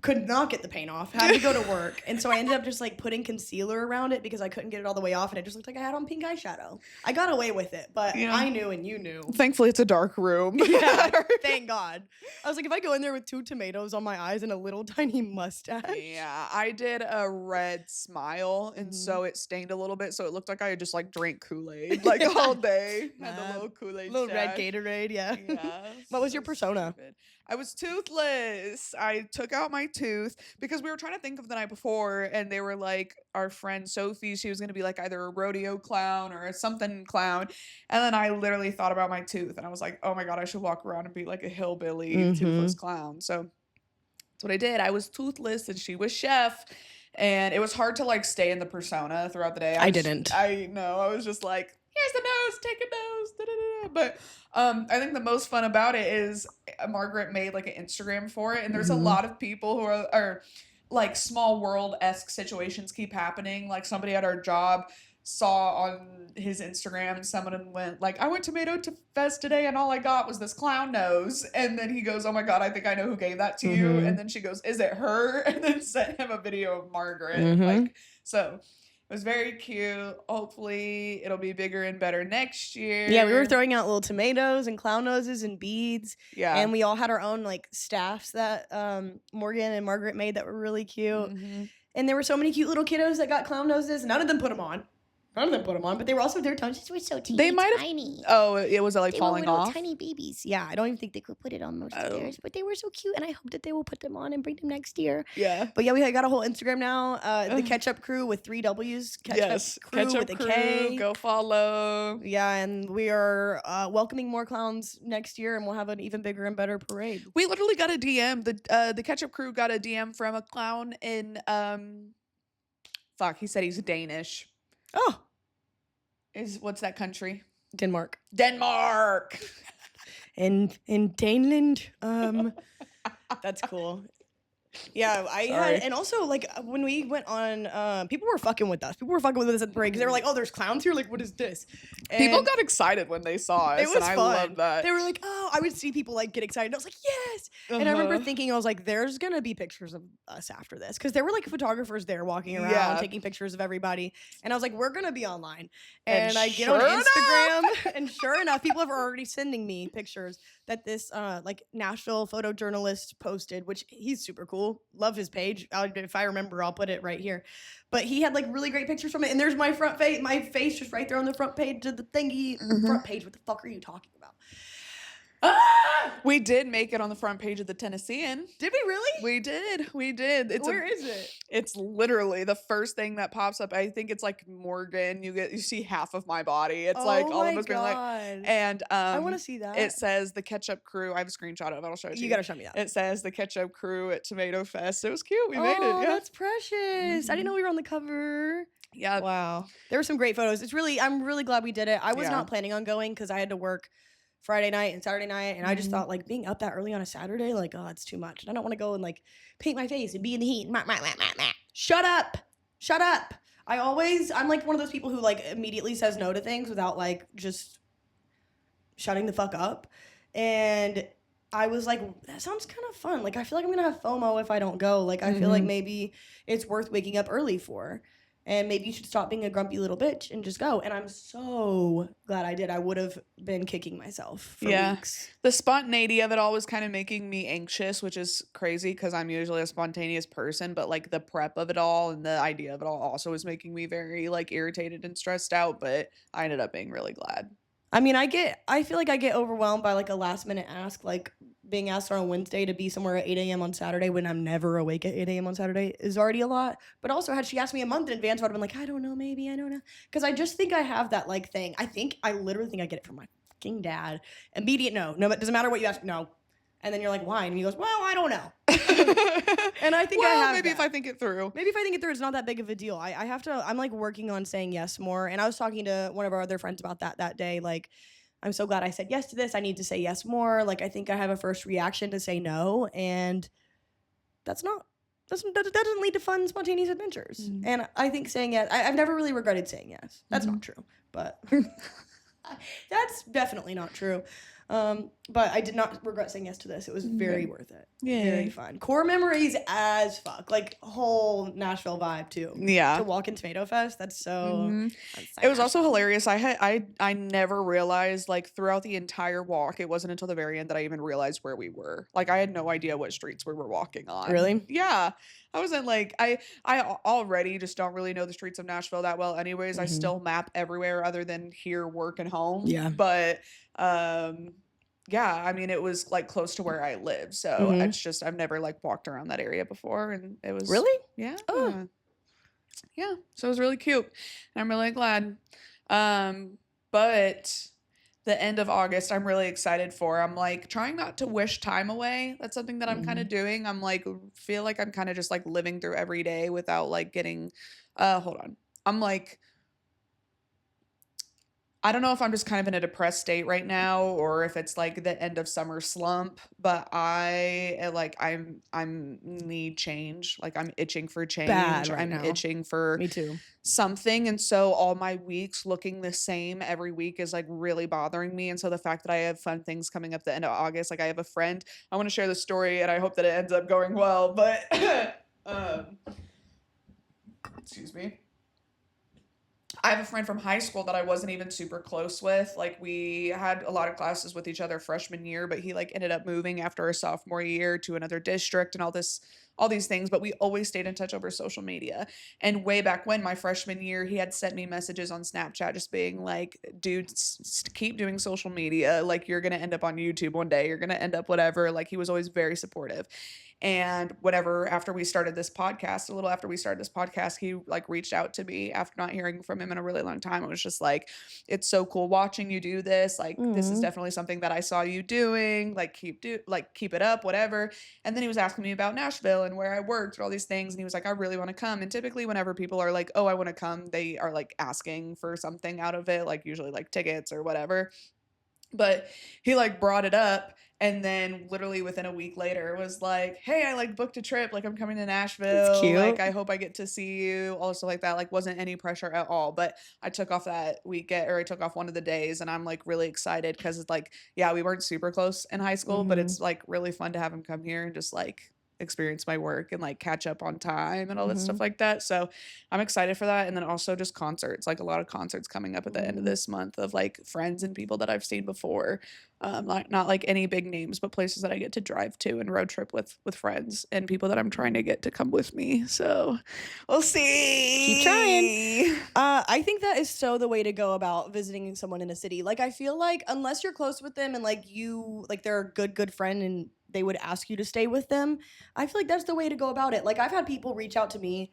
Could not get the paint off. Had to go to work. And so I ended up just like putting concealer around it because I couldn't get it all the way off, and it just looked like I had on pink eyeshadow. I got away with it, but I knew and you knew. Thankfully, it's a dark room. Yeah, thank God. I was like, if I go in there with 2 tomatoes on my eyes and a little tiny mustache. Yeah, I did a red smile, and so it stained a little bit, so it looked like I had just like drank Kool-Aid like all day. Had the little Kool-Aid little stash. red Gatorade, yeah. Yeah. What was your persona? Stupid. I was toothless. I took out my tooth because we were trying to think of the night before, and they were like, our friend Sophie, she was going to be like either a rodeo clown or a something clown. And then I literally thought about my tooth, and I was like, oh my God, I should walk around and be like a hillbilly toothless clown. So that's what I did. I was toothless, and she was chef. And it was hard to like stay in the persona throughout the day. I know. I was just like, here's the nose, take a nose. Da, da, da. But I think the most fun about it is Margaret made like an Instagram for it. And there's a lot of people who are like small world-esque situations keep happening. Like somebody at our job saw on his Instagram, someone went like, I went Tomato Fest today and all I got was this clown nose. And then he goes, oh my God, I think I know who gave that to you. And then she goes, is it her? And then sent him a video of Margaret. Like, so it was very cute. Hopefully it'll be bigger and better next year. Yeah, we were throwing out little tomatoes and clown noses and beads. Yeah. And we all had our own like staffs that Morgan and Margaret made that were really cute. And there were so many cute little kiddos that got clown noses. None of them put them on. None of them put them on, but they were also, their tongues were so teeny, they might have, tiny. Oh, it was like they falling were little off? Tiny babies. Yeah, I don't even think they could Put it on most of theirs, but they were so cute, and I hope that they will put them on and bring them next year. Yeah. But yeah, we got a whole Instagram now. The Ketchup Crew with 3 W's. Ketchup Crew with a K. Go follow. Yeah, and we are welcoming more clowns next year, and we'll have an even bigger and better parade. We literally got a DM. The Ketchup Crew got a DM from a clown in he said he's Danish. Oh. What's that country? Denmark. In Daneland. That's cool. Yeah, I Sorry. had, and also like when we went on, people were fucking with us. People were fucking with us at the break because they were like, "Oh, there's clowns here. Like, what is this?" People And got excited when they saw us, it was and I fun. loved that. They were like, "Oh," I would see people like get excited. I was like, "Yes!" And I remember Uh-huh. thinking, I was like, "There's gonna be pictures of us after this," because there were like photographers there walking around Yeah. taking pictures of everybody. And I was like, "We're gonna be online." And And I get on sure enough- Instagram, and sure enough, people have already sending me pictures that this like Nashville photojournalist posted, which he's super cool. Love his page. If I remember, I'll put it right here. But he had like really great pictures from it, and there's my front face, my face just right there on the front page of the thingy. Front page. What the fuck are you talking about? We did make it on the front page of the Tennessean. Did we really? We did. Where is it? It's literally the first thing that pops up. I think it's like Morgan. You see half of my body. It's like all of us being like, and I want to see that. it says the Ketchup Crew. I have a screenshot of it. I'll show it to you. You gotta show me that. It says the Ketchup Crew at Tomato Fest. It was cute. We made it. Yeah. That's precious. I didn't know we were on the cover. Yeah. Wow. There were some great photos. I'm really glad we did it. I was Yeah. not planning on going because I had to work Friday night and Saturday night, and I just thought like being up that early on a Saturday, like, oh, it's too much. And I don't want to go and like paint my face and be in the heat. Shut up. I'm like one of those people who like immediately says no to things without like just shutting the fuck up. And I was like, that sounds kind of fun. Like, I feel like I'm gonna have FOMO if I don't go. Like, I feel like maybe it's worth waking up early for. And maybe you should stop being a grumpy little bitch and just go. And I'm so glad I did. I would have been kicking myself for weeks. The spontaneity of it all was kind of making me anxious, which is crazy because I'm usually a spontaneous person. But like the prep of it all and the idea of it all also was making me very like irritated and stressed out. But I ended up being really glad. I mean, I feel like I get overwhelmed by like a last minute ask, like being asked on a Wednesday to be somewhere at 8 a.m. on Saturday when I'm never awake at 8 a.m. on Saturday is already a lot. But also, had she asked me a month in advance, I would have been like, I don't know, maybe, I don't know. Because I just think I have that like thing. I literally think I get it from my fucking dad. Immediate no. No, it doesn't matter what you ask, no. And then you're like, why? And he goes, well, I don't know. And I think I have maybe that. if I think it through. Maybe if I think it through, it's not that big of a deal. I'm like working on saying yes more. And I was talking to one of our other friends about that day. Like, I'm so glad I said yes to this. I need to say yes more. Like, I think I have a first reaction to say no. And that doesn't lead to fun, spontaneous adventures. And I think saying yes, I've never really regretted saying yes. That's not true. But that's definitely not true. But I did not regret saying yes to this. It was very worth it. Yeah. Very fun. Core memories as fuck. Like whole Nashville vibe too. Yeah. To walk in Tomato Fest. That's so. It was also hilarious. I never realized like throughout the entire walk, it wasn't until the very end that I even realized where we were. Like I had no idea what streets we were walking on. Really? Yeah. I wasn't like I already just don't really know the streets of Nashville that well anyways. I still map everywhere other than here, work, and home. Yeah. But yeah, I mean it was like close to where I live. So it's just I've never like walked around that area before and it was Really? Yeah. Oh. Yeah. So it was really cute. And I'm really glad. But the end of August, I'm really excited for. I'm like trying not to wish time away. That's something that I'm kind of doing. I'm like, feel like I'm kind of just like living through every day without like getting, hold on. I'm like, I don't know if I'm just kind of in a depressed state right now or if it's like the end of summer slump, but I'm need change. Like I'm itching for change. Bad right I'm now. itching for Me too. something. And so all my weeks looking the same every week is like really bothering me. And so the fact that I have fun things coming up the end of August, like I have a friend, I want to share the story and I hope that it ends up going well, but excuse me. I have a friend from high school that I wasn't even super close with. Like we had a lot of classes with each other freshman year, but he like ended up moving after a sophomore year to another district and all these things, but we always stayed in touch over social media. And way back when my freshman year, he had sent me messages on Snapchat just being like, dude, keep doing social media. Like you're going to end up on YouTube one day. You're going to end up whatever. Like he was always very supportive. And whatever, a little after we started this podcast, he like reached out to me after not hearing from him in a really long time. It was just like, it's so cool watching you do this. Like, this is definitely something that I saw you doing, like keep it up, whatever. And then he was asking me about Nashville and where I worked and all these things. And he was like, I really want to come. And typically whenever people are like, oh, I want to come, they are like asking for something out of it, like usually like tickets or whatever. But he like brought it up, and then literally within a week later was like, hey, I like booked a trip, like I'm coming to Nashville, cute. like I hope I get to see you, also like that. Like wasn't any pressure at all, but I took off that weekend, or I took off one of the days, and I'm like really excited because it's like, yeah, we weren't super close in high school, but it's like really fun to have him come here and just like experience my work and like catch up on time and all that stuff like that. So I'm excited for that. And then also just concerts, like a lot of concerts coming up at the end of this month of like friends and people that I've seen before. Like not like any big names, but places that I get to drive to and road trip with friends and people that I'm trying to get to come with me. So we'll see. Keep trying. I think that is so the way to go about visiting someone in a city. Like, I feel like unless you're close with them and like you, like they're a good friend and they would ask you to stay with them, I feel like that's the way to go about it. Like, I've had people reach out to me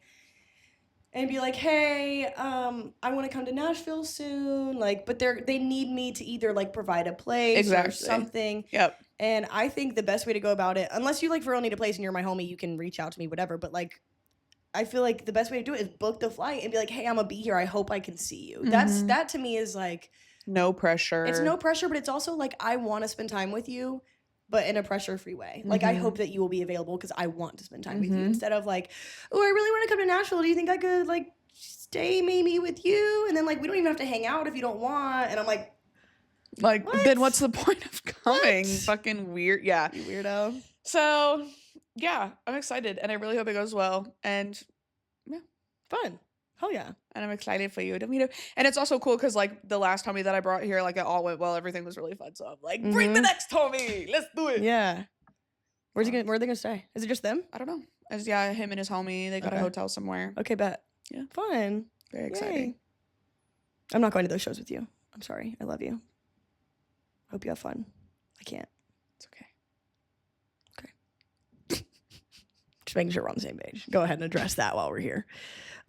and be like, hey, I want to come to Nashville soon. Like, but they need me to either like provide a place or something. Yep. And I think the best way to go about it, unless you like for real need a place and you're my homie, you can reach out to me, whatever. But like, I feel like the best way to do it is book the flight and be like, hey, I'm gonna be here. I hope I can see you. That to me is like no pressure. It's no pressure, but it's also like I want to spend time with you, but in a pressure-free way. Like, I hope that you will be available because I want to spend time with you instead of like, oh, I really want to come to Nashville. Do you think I could like stay maybe with you? And then like we don't even have to hang out if you don't want. And I'm like, what? Then what's the point of coming? Fucking weird. Yeah. You weirdo. So yeah, I'm excited and I really hope it goes well. And yeah, fun. Hell yeah. And I'm excited for you to meet him. And it's also cool because like the last homie that I brought here, like it all went well. Everything was really fun. So I'm like, bring the next homie. Let's do it. Yeah. Where are they gonna stay? Is it just them? I don't know. It's him and his homie. They got a hotel somewhere. Okay, bet. Yeah. Fun. Very exciting. Yay. I'm not going to those shows with you. I'm sorry. I love you. Hope you have fun. I can't. It's okay. Okay. Just making sure we're on the same page. Go ahead and address that while we're here.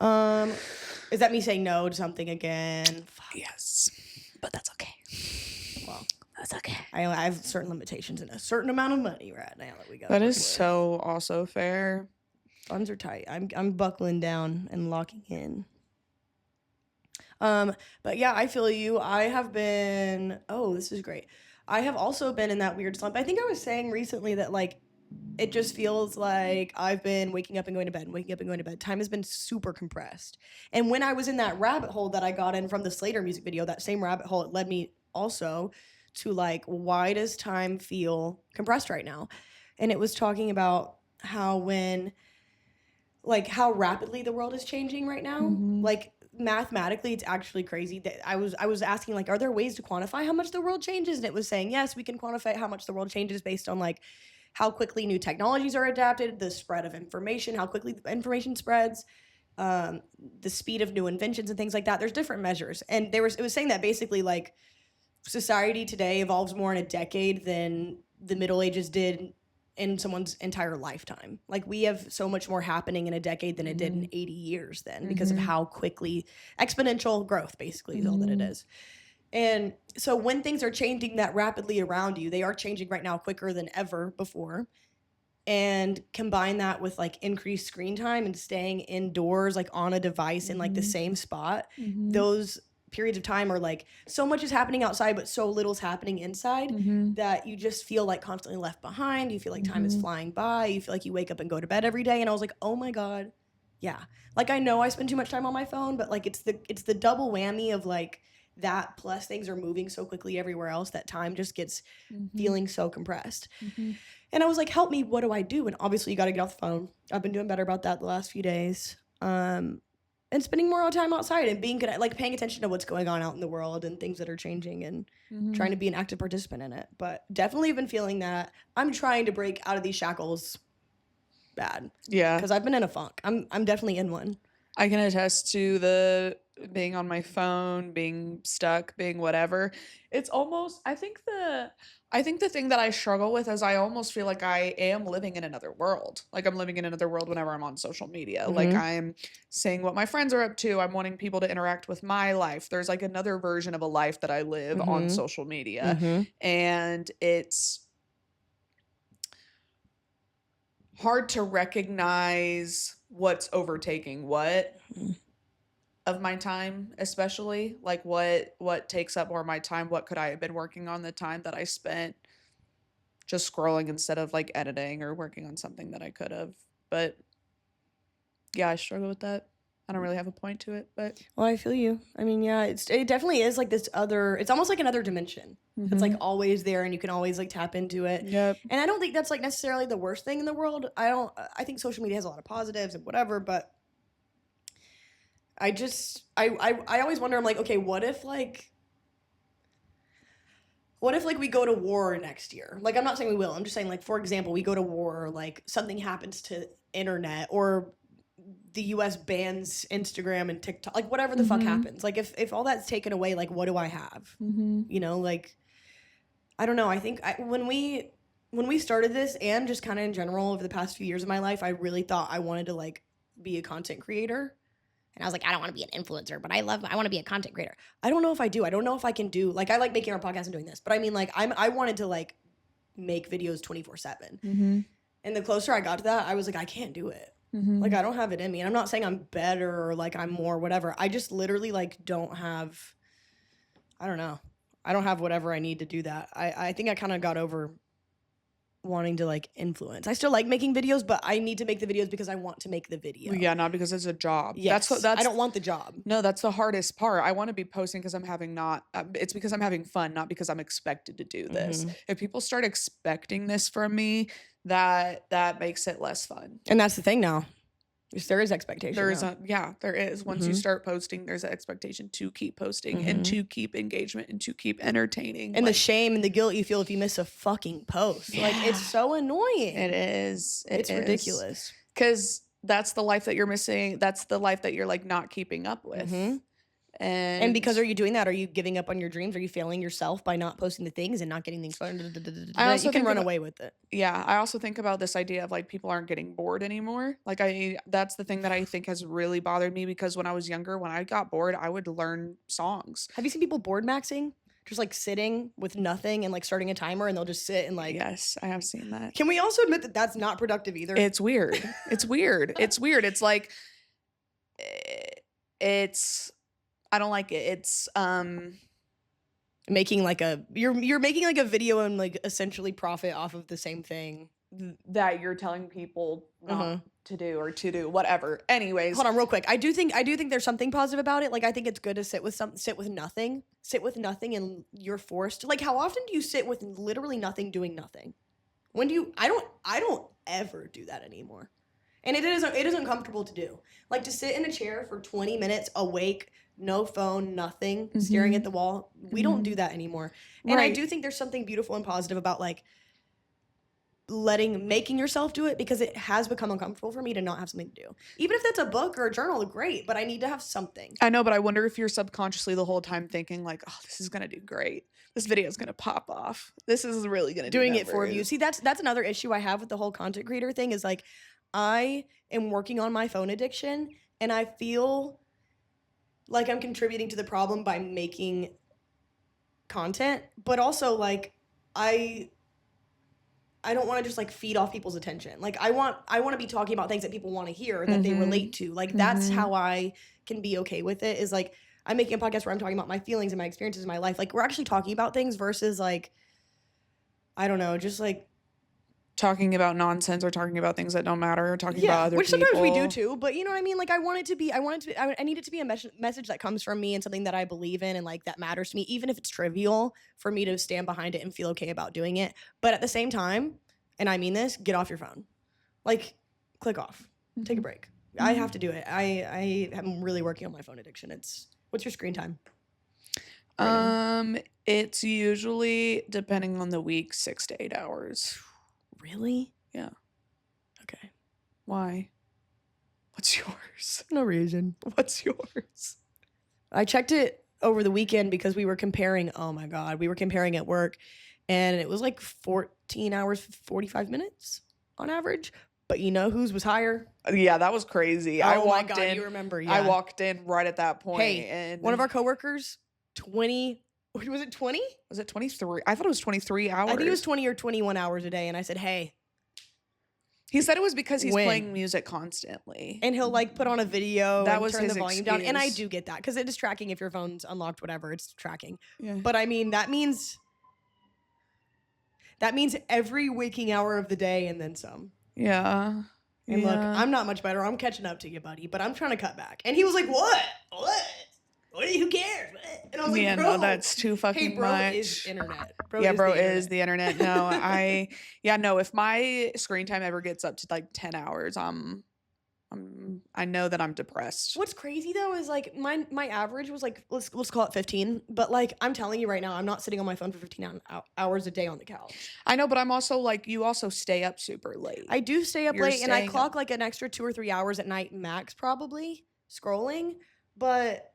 Is that me saying no to something again? Fuck. Yes. But that's okay. Well, that's okay. I have certain limitations and a certain amount of money right now that we got. That is so also fair. Funds are tight. I'm buckling down and locking in. But yeah, I feel you. I have been, this is great. I have also been in that weird slump. I think I was saying recently that like, it just feels like I've been waking up and going to bed, Time has been super compressed. And when I was in that rabbit hole that I got in from the Slater music video, that same rabbit hole, it led me also to like, why does time feel compressed right now? And it was talking about how how rapidly the world is changing right now. Like, mathematically, it's actually crazy that I was asking like, are there ways to quantify how much the world changes? And it was saying, yes, we can quantify how much the world changes based on like how quickly new technologies are adapted, the spread of information, how quickly information spreads, the speed of new inventions and things like that. There's different measures. And it was saying that basically like society today evolves more in a decade than the Middle Ages did in someone's entire lifetime. Like, we have so much more happening in a decade than it did in 80 years then because of how quickly exponential growth basically is all that it is. And so when things are changing that rapidly around you, they are changing right now quicker than ever before. And combine that with like increased screen time and staying indoors, like on a device in like the same spot, those periods of time are like so much is happening outside, but so little's happening inside that you just feel like constantly left behind. You feel like time is flying by. You feel like you wake up and go to bed every day. And I was like, oh my God. Yeah. Like, I know I spend too much time on my phone, but like it's the double whammy of like that plus things are moving so quickly everywhere else that time just gets feeling so compressed. And I was like, help me, what do I do? And obviously you got to get off the phone. I've been doing better about that the last few days. And spending more time outside and being good at like paying attention to what's going on out in the world and things that are changing and trying to be an active participant in it. But definitely been feeling that I'm trying to break out of these shackles bad. Yeah. Because I've been in a funk. I'm definitely in one. I can attest to the being on my phone, being stuck, being whatever. It's almost, I think the thing that I struggle with is I almost feel like I am living in another world. Like, I'm living in another world whenever I'm on social media. Like, I'm seeing what my friends are up to. I'm wanting people to interact with my life. There's like another version of a life that I live on social media. And it's hard to recognize what's overtaking what. of my time, especially like what takes up more of my time. What could I have been working on the time that I spent just scrolling instead of like editing or working on something that I could have. But yeah, I struggle with that. I don't really have a point to it, but Well, I feel you. I mean, yeah, it definitely is like this other. It's almost like another dimension. It's like always there, and you can always like tap into it. yep. And I don't think that's like necessarily the worst thing in the world. I think social media has a lot of positives and whatever, but I always wonder. I'm like, okay, what if like we go to war next year? Like, I'm not saying we will. I'm just saying, like, for example, we go to war, or like something happens to internet, or the US bans Instagram and TikTok, like whatever the fuck happens. Like if all that's taken away, like what do I have? You know, like I don't know. I think when we started this, and just kind of in general over the past few years of my life, I really thought I wanted to like be a content creator. And I was like, I don't want to be an influencer, but I want to be a content creator. I don't know if I do. I don't know if I can do, like, I like making our podcast and doing this, but I mean, like, I wanted to like make videos 24/7. And the closer I got to that, I was like, I can't do it. Like, I don't have it in me. And I'm not saying I'm better or like I'm more whatever. I just literally like don't have, I don't know. I don't have whatever I need to do that. I think I kind of got over wanting to like influence. I still like making videos, but I need to make the videos because I want to make the video. Yeah, not because it's a job. Yes, That's I don't want the job. No, that's the hardest part. I want to be posting because I'm having it's because I'm having fun, not because I'm expected to do this. If people start expecting this from me, that makes it less fun. And that's the thing now. There is expectation. There is. Once you start posting, there's an expectation to keep posting and to keep engagement and to keep entertaining. And like, the shame and the guilt you feel if you miss a fucking post. Yeah. Like, it's so annoying. It is. It's ridiculous. Because that's the life that you're missing. That's the life that you're like not keeping up with. And because are you doing that? Are you giving up on your dreams? Are you failing yourself by not posting the things and not getting things fun? You can run away with it. Yeah, I also think about this idea of like people aren't getting bored anymore. Like that's the thing that I think has really bothered me, because when I was younger, when I got bored, I would learn songs. Have you seen people board maxing? Just like sitting with nothing and like starting a timer, and they'll just sit and like. Yes, I have seen that. Can we also admit that that's not productive either? It's weird. It's weird. It's weird. It's like, I don't like it. It's making like you're making like a video and like essentially profit off of the same thing that you're telling people not to do or to do whatever. Anyways, hold on real quick. I do think there's something positive about it. Like, I think it's good to sit with nothing and you're forced. Like, how often do you sit with literally nothing, doing nothing? When do you? I don't ever do that anymore. And it is uncomfortable to do. Like, to sit in a chair for 20 minutes awake, no phone, nothing, staring at the wall. We don't do that anymore. And I do think there's something beautiful and positive about like making yourself do it, because it has become uncomfortable for me to not have something to do. Even if that's a book or a journal, great, but I need to have something. I know, but I wonder if you're subconsciously the whole time thinking like, oh, this is going to do great. This video is going to pop off. This is really going to do doing it for views. See, that's another issue I have with the whole content creator thing, is like, I am working on my phone addiction, and I feel like I'm contributing to the problem by making content, but also like I don't want to just like feed off people's attention. Like, I want to be talking about things that people want to hear, that they relate to. Like, that's how I can be okay with it, is like I'm making a podcast where I'm talking about my feelings and my experiences in my life. Like, we're actually talking about things versus like, I don't know, just like talking about nonsense or talking about things that don't matter or talking about other which people. Sometimes we do too, but you know what I mean? Like, I need it to be a message that comes from me and something that I believe in and like that matters to me, even if it's trivial, for me to stand behind it and feel okay about doing it. But at the same time, and I mean this, get off your phone. Like, click off. Take a break. I have to do it. I am really working on my phone addiction. What's your screen time? It's usually, depending on the week, 6 to 8 hours. Really? Yeah. Okay. Why? What's yours? No reason. What's yours? I checked it over the weekend because we were comparing. Oh my God. We were comparing at work, and it was like 14 hours, 45 minutes on average. But you know whose was higher? Yeah, that was crazy. Oh my God, you remember. Yeah. I walked in right at that point. Hey, and one of our coworkers, 20. Was it 20? Was it 23? I thought it was 23 hours. I think it was 20 or 21 hours a day. And I said, hey. He said it was because he's When? playing music constantly. And he'll like put on a video That and was turn the his volume down. And I excuse. do get that because it is tracking if your phone's unlocked, whatever, it's tracking. Yeah. But I mean, that means every waking hour of the day and then some. Yeah. And look, Yeah. I'm not much better. I'm catching up to you, buddy, but I'm trying to cut back. And he was like, "What? Who cares?" What? And I was Yeah, like, "Bro, no, that's too fucking hey, bro much. is internet. Bro the is internet. the internet. No, no, if my screen time ever gets up to like 10 hours, I know that I'm depressed. What's crazy though is like my average was like let's call it 15, but like I'm telling you right now, I'm not sitting on my phone for 15 hours a day on the couch. I know, but I'm also like, you also stay up super late. I do stay up You're late and I staying clock up- like an extra 2 or 3 hours at night max probably scrolling, but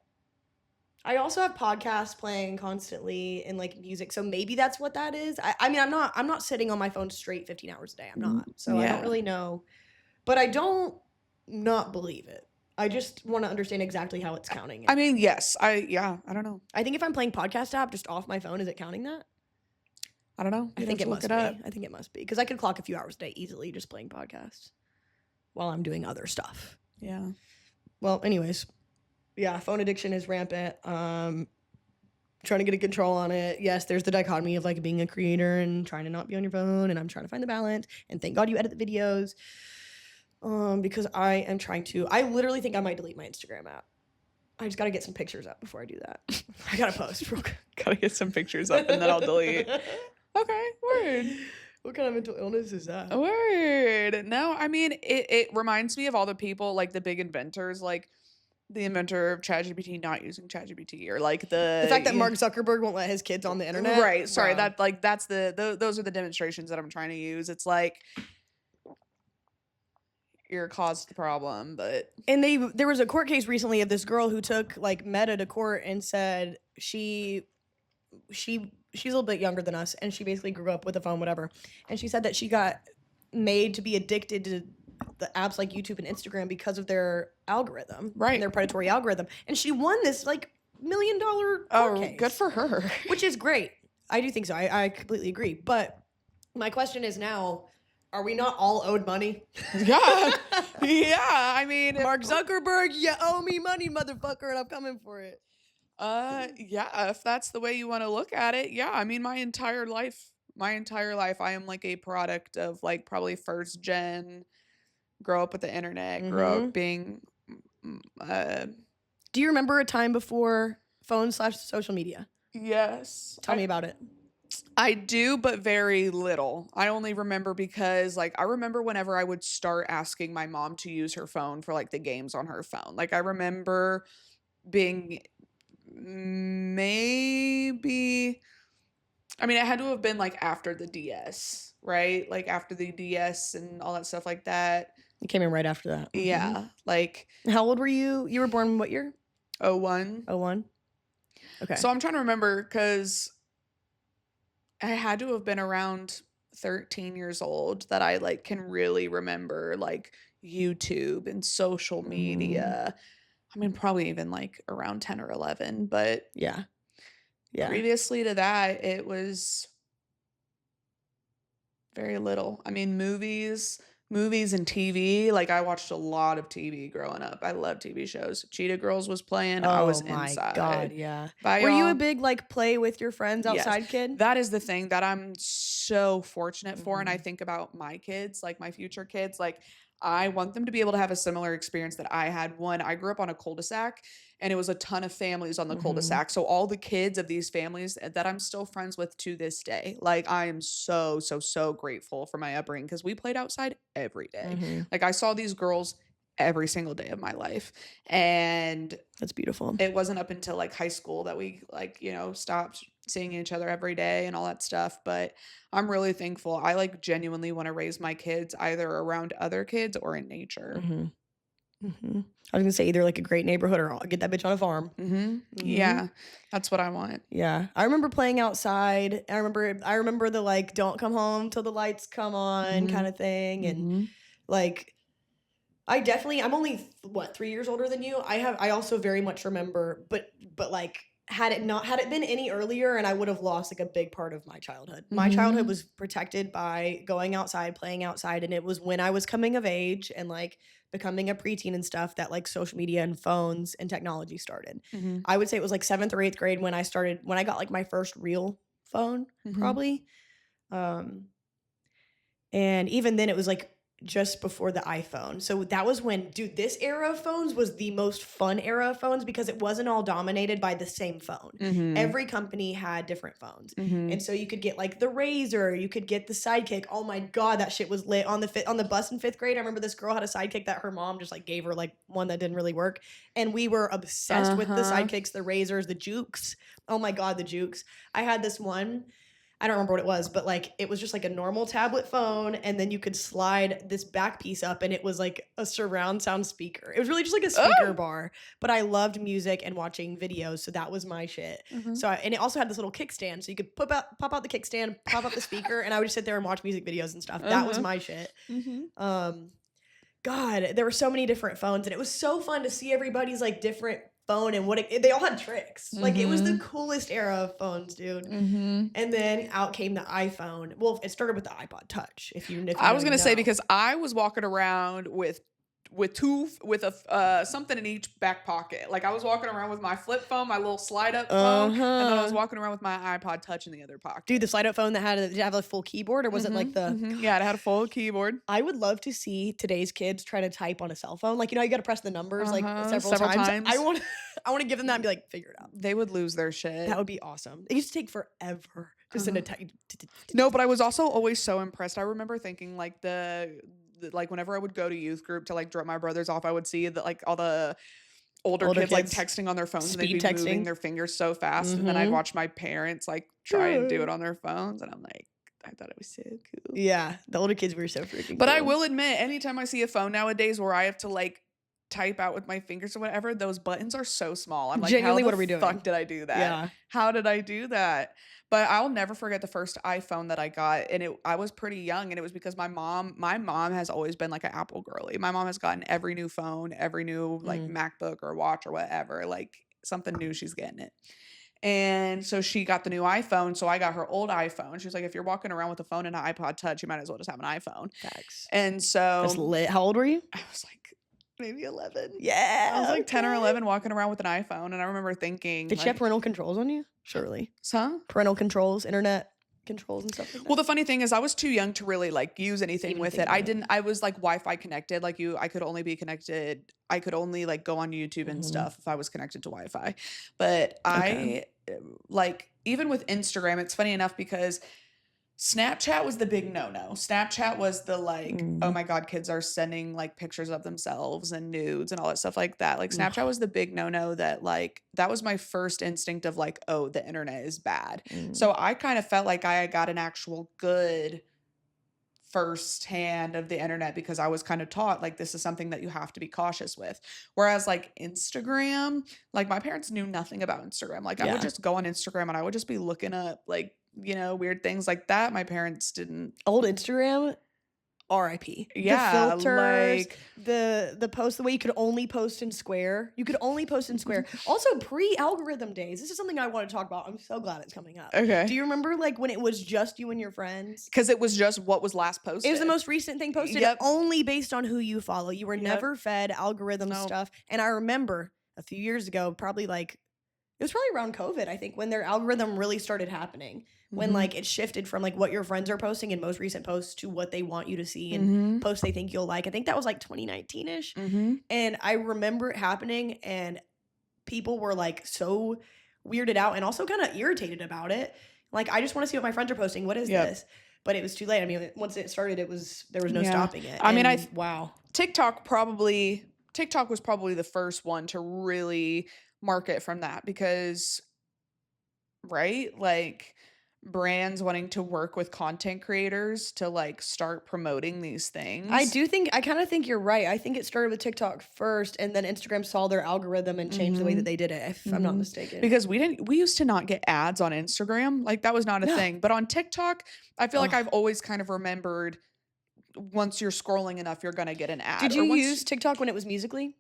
I also have podcasts playing constantly and like music, so maybe that's what that is. I mean, I'm not sitting on my phone straight 15 hours a day. I'm not. So I Yeah. don't really know, but I don't not believe it. I just want to understand exactly how it's counting it. I mean, yes. I don't know. I think if I'm playing podcast app just off my phone, is it counting that? I don't know. I You'd think have it to must look be. up. I think it must be because I could clock a few hours a day easily just playing podcasts while I'm doing other stuff. Yeah. Well, anyways, yeah, phone addiction is rampant. Trying to get a control on it. Yes, there's the dichotomy of like being a creator and trying to not be on your phone, and I'm trying to find the balance. And thank God you edit the videos. Because I am trying to. I literally think I might delete my Instagram app. I just gotta get some pictures up before I do that. I gotta post real quick. Gotta get some pictures up and then I'll delete. Okay, word. What kind of mental illness is that? Word. No, I mean, it reminds me of all the people, like the big inventors, like the inventor of ChatGPT not using ChatGPT, or like The fact that Mark Zuckerberg won't let his kids on the internet. Right. Sorry, Bro. that's those are the demonstrations that I'm trying to use. It's like you're caused the problem, but And there was a court case recently of this girl who took like Meta to court and said she's a little bit younger than us and she basically grew up with a phone, whatever. And she said that she got made to be addicted to the apps like YouTube and Instagram because of their algorithm, Right. Their predatory algorithm. And she won this like $1 million court case, good for her. which is great. I do think so. I completely agree. But my question is now, are we not all owed money? Yeah. Yeah. I mean, Mark Zuckerberg, you owe me money, motherfucker, and I'm coming for it. yeah, if that's the way you want to look at it. Yeah. I mean, my entire life, I am like a product of like probably first gen, grow up with the internet, grow up being, Do you remember a time before phone/social media? yes. Tell me about it. I do, but very little. I only remember because, like, I remember whenever I would start asking my mom to use her phone for, like, the games on her phone. Like, I remember being maybe, I mean, it had to have been, like, after the DS, right? Like, after the DS and all that stuff like that. It came in right after that. Yeah. Like, How old were you? You were born in what year? 01. 01? Okay. So I'm trying to remember because I had to have been around 13 years old that I like can really remember like YouTube and social media. I mean, probably even like around 10 or 11, but yeah. Yeah. previously to that, it was very little. I mean, movies and TV. Like I watched a lot of TV growing up. I love TV shows. Cheetah Girls was playing. I was my inside. God, yeah. Bye, Were you a y'all. big like play with your friends Yes. outside kid? That is the thing that I'm so fortunate for. And I think about my kids, like my future kids, like I want them to be able to have a similar experience that I had. One, I grew up on a cul-de-sac and it was a ton of families on the cul-de-sac. So all the kids of these families that I'm still friends with to this day, like I am so, so, so grateful for my upbringing because we played outside every day. Like I saw these girls every single day of my life. And That's beautiful. it wasn't up until like high school that we like, you know, stopped seeing each other every day and all that stuff. But I'm really thankful. I like genuinely want to raise my kids either around other kids or in nature. I was gonna say either like a great neighborhood or I'll get that bitch on a farm. Yeah, that's what I want. Yeah, I remember playing outside. I remember the like don't come home till the lights come on kind of thing, and like I'm only 3 years older than you. I also very much remember, but like had it been any earlier, and I would have lost like a big part of my childhood. My childhood was protected by going outside, playing outside, and it was when I was coming of age and like becoming a preteen and stuff that like social media and phones and technology started. I would say it was like 7th or 8th grade when I got like my first real phone, probably. And even then it was like just before the iPhone. So that was when, dude, this era of phones was the most fun era of phones because it wasn't all dominated by the same phone. Every company had different phones. And so you could get like the Razor, you could get the Sidekick. Oh my God, that shit was lit. On the bus in 5th grade, I remember this girl had a Sidekick that her mom just like gave her like one that didn't really work. And we were obsessed with the Sidekicks, the Razors, the Jukes. Oh my God, the Jukes. I had this one. I don't remember what it was, but like it was just like a normal tablet phone, and then you could slide this back piece up, and it was like a surround sound speaker. It was really just like a speaker bar, but I loved music and watching videos, so that was my shit. And it also had this little kickstand, so you could pop out the kickstand, pop up the speaker, and I would just sit there and watch music videos and stuff. That was my shit. God, there were so many different phones, and it was so fun to see everybody's like different phone and they all had tricks. Like it was the coolest era of phones, dude. And then out came the iPhone. Well, it started with the iPod Touch. I was gonna say, because I was walking around with something in each back pocket. Like I was walking around with my flip phone, my little slide up phone, and then I was walking around with my iPod Touch in the other pocket. Dude, the slide up phone that did it have a full keyboard, or was it like the? Yeah, it had a full keyboard. I would love to see today's kids try to type on a cell phone. Like, you know, you got to press the numbers like several times. I want to give them that and be like, figure it out. They would lose their shit. That would be awesome. It used to take forever to send a text. No, but I was also always so impressed. I remember thinking like like whenever I would go to youth group to like drop my brothers off, I would see that like all the older kids like texting on their phones, and they'd be moving their fingers so fast. And then I'd watch my parents like try and do it on their phones, and I'm like, I thought it was so cool. Yeah, the older kids were so freaking But cool. I will admit, anytime I see a phone nowadays where I have to like type out with my fingers or whatever, those buttons are so small. I'm like, genuinely, how what are we doing? Fuck did I do that? Yeah. How did I do that? But I'll never forget the first iPhone that I got, and I was pretty young, and it was because my mom has always been like an Apple girly. My mom has gotten every new phone, every new like MacBook or watch or whatever, like something new, she's getting it. And so she got the new iPhone, so I got her old iPhone. She was like, if you're walking around with a phone and an iPod Touch, you might as well just have an iPhone. Thanks. And so that's lit. How old were you? I was like maybe 11. Yeah. I was like 10 or 11 walking around with an iPhone, and I remember thinking, did she have parental controls on you? Surely. Huh? Parental controls, internet controls and stuff like that. Well, the funny thing is I was too young to really like use anything with it. I was like Wi-Fi connected. Like I could only be connected. I could only like go on YouTube and stuff if I was connected to Wi-Fi. But I like, even with Instagram, it's funny enough because Snapchat was the big no-no. Snapchat was the like, oh my God, kids are sending like pictures of themselves and nudes and all that stuff like that. Like Snapchat was the big no-no that like, that was my first instinct of like, oh, the internet is bad. So I kind of felt like I got an actual good first hand of the internet because I was kind of taught like this is something that you have to be cautious with. Whereas like Instagram, like my parents knew nothing about Instagram. Like I would just go on Instagram and I would just be looking up like, you know, weird things like that. My parents didn't. Old Instagram, RIP. Yeah, the filters, like the post, the way you could only post in Square. You could only post in Square. Also, pre-algorithm days. This is something I want to talk about. I'm so glad it's coming up. Okay. Do you remember like when it was just you and your friends? Because it was just what was last posted. It was the most recent thing posted. Only based on who you follow. You were never fed algorithm stuff. And I remember a few years ago, probably like it was probably around COVID, I think, when their algorithm really started happening. When like it shifted from like what your friends are posting in most recent posts to what they want you to see and posts they think you'll like. I think that was like 2019-ish. And I remember it happening, and people were like so weirded out and also kind of irritated about it. Like, I just want to see what my friends are posting. What is this? But it was too late. I mean, once it started, there was no stopping it. I mean, wow. TikTok was probably the first one to really market from that because, right? Like brands wanting to work with content creators to like start promoting these things. I kind of think you're right. I think it started with TikTok first, and then Instagram saw their algorithm and changed the way that they did it, if I'm not mistaken. Because we used to not get ads on Instagram. Like that was not a thing. But on TikTok, I feel like I've always kind of remembered once you're scrolling enough, you're going to get an ad. Did you use TikTok when it was Musical.ly?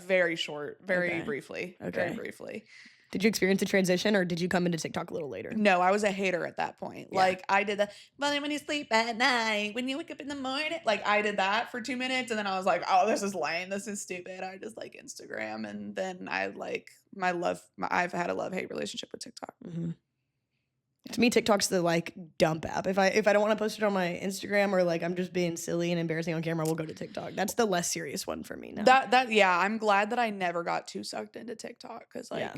Very short, very briefly. Okay. Very briefly. Did you experience a transition, or did you come into TikTok a little later? No, I was a hater at that point. Yeah. Like I did the, but when you sleep at night, when you wake up in the morning, like I did that for 2 minutes, and then I was like, oh, this is lame, this is stupid. I just like Instagram, and then I like I've had a love-hate relationship with TikTok. Mm-hmm. To me, TikTok's the like dump app. If I don't want to post it on my Instagram, or like I'm just being silly and embarrassing on camera, we'll go to TikTok. That's the less serious one for me now. Yeah, I'm glad that I never got too sucked into TikTok, because like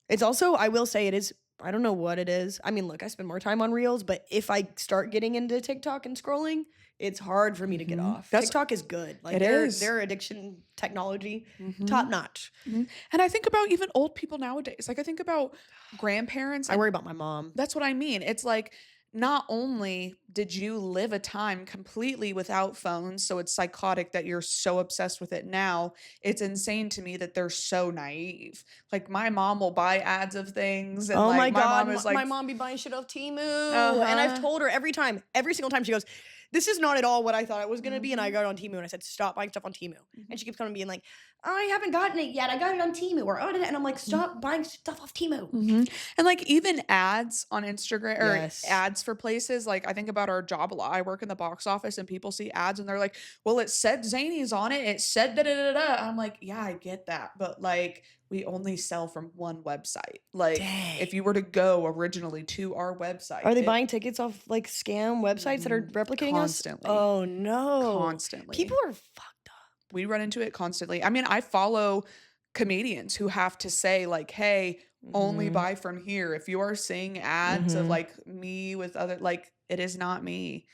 it's also, I will say, it is, I don't know what it is. I mean, look, I spend more time on Reels, but if I start getting into TikTok and scrolling, it's hard for me to get off. TikTok is good. Like their addiction technology, top notch. And I think about even old people nowadays. Like I think about grandparents. I worry about my mom. That's what I mean. It's like, not only did you live a time completely without phones, so it's psychotic that you're so obsessed with it now, it's insane to me that they're so naive. Like my mom will buy ads of things, and oh like, my God, mom is like, my mom be buying shit off Temu, and I've told her every single time she goes, this is not at all what I thought it was going to be. And I got it on Temu, and I said, stop buying stuff on Temu. And she keeps coming being like, oh, I haven't gotten it yet. I got it on Temu. And I'm like, stop buying stuff off Temu. And like even ads on Instagram or ads for places. Like I think about our job a lot. I work in the box office, and people see ads and they're like, well, it said Zany's on it. It said da-da-da-da. I'm like, yeah, I get that. But like, we only sell from one website. Like if you were to go originally to our website. Are they buying tickets off like scam websites that are replicating constantly. us? Oh no. Constantly. People are fucked up. We run into it constantly. I mean, I follow comedians who have to say like, hey, only buy from here. If you are seeing ads of like me with other, like it is not me.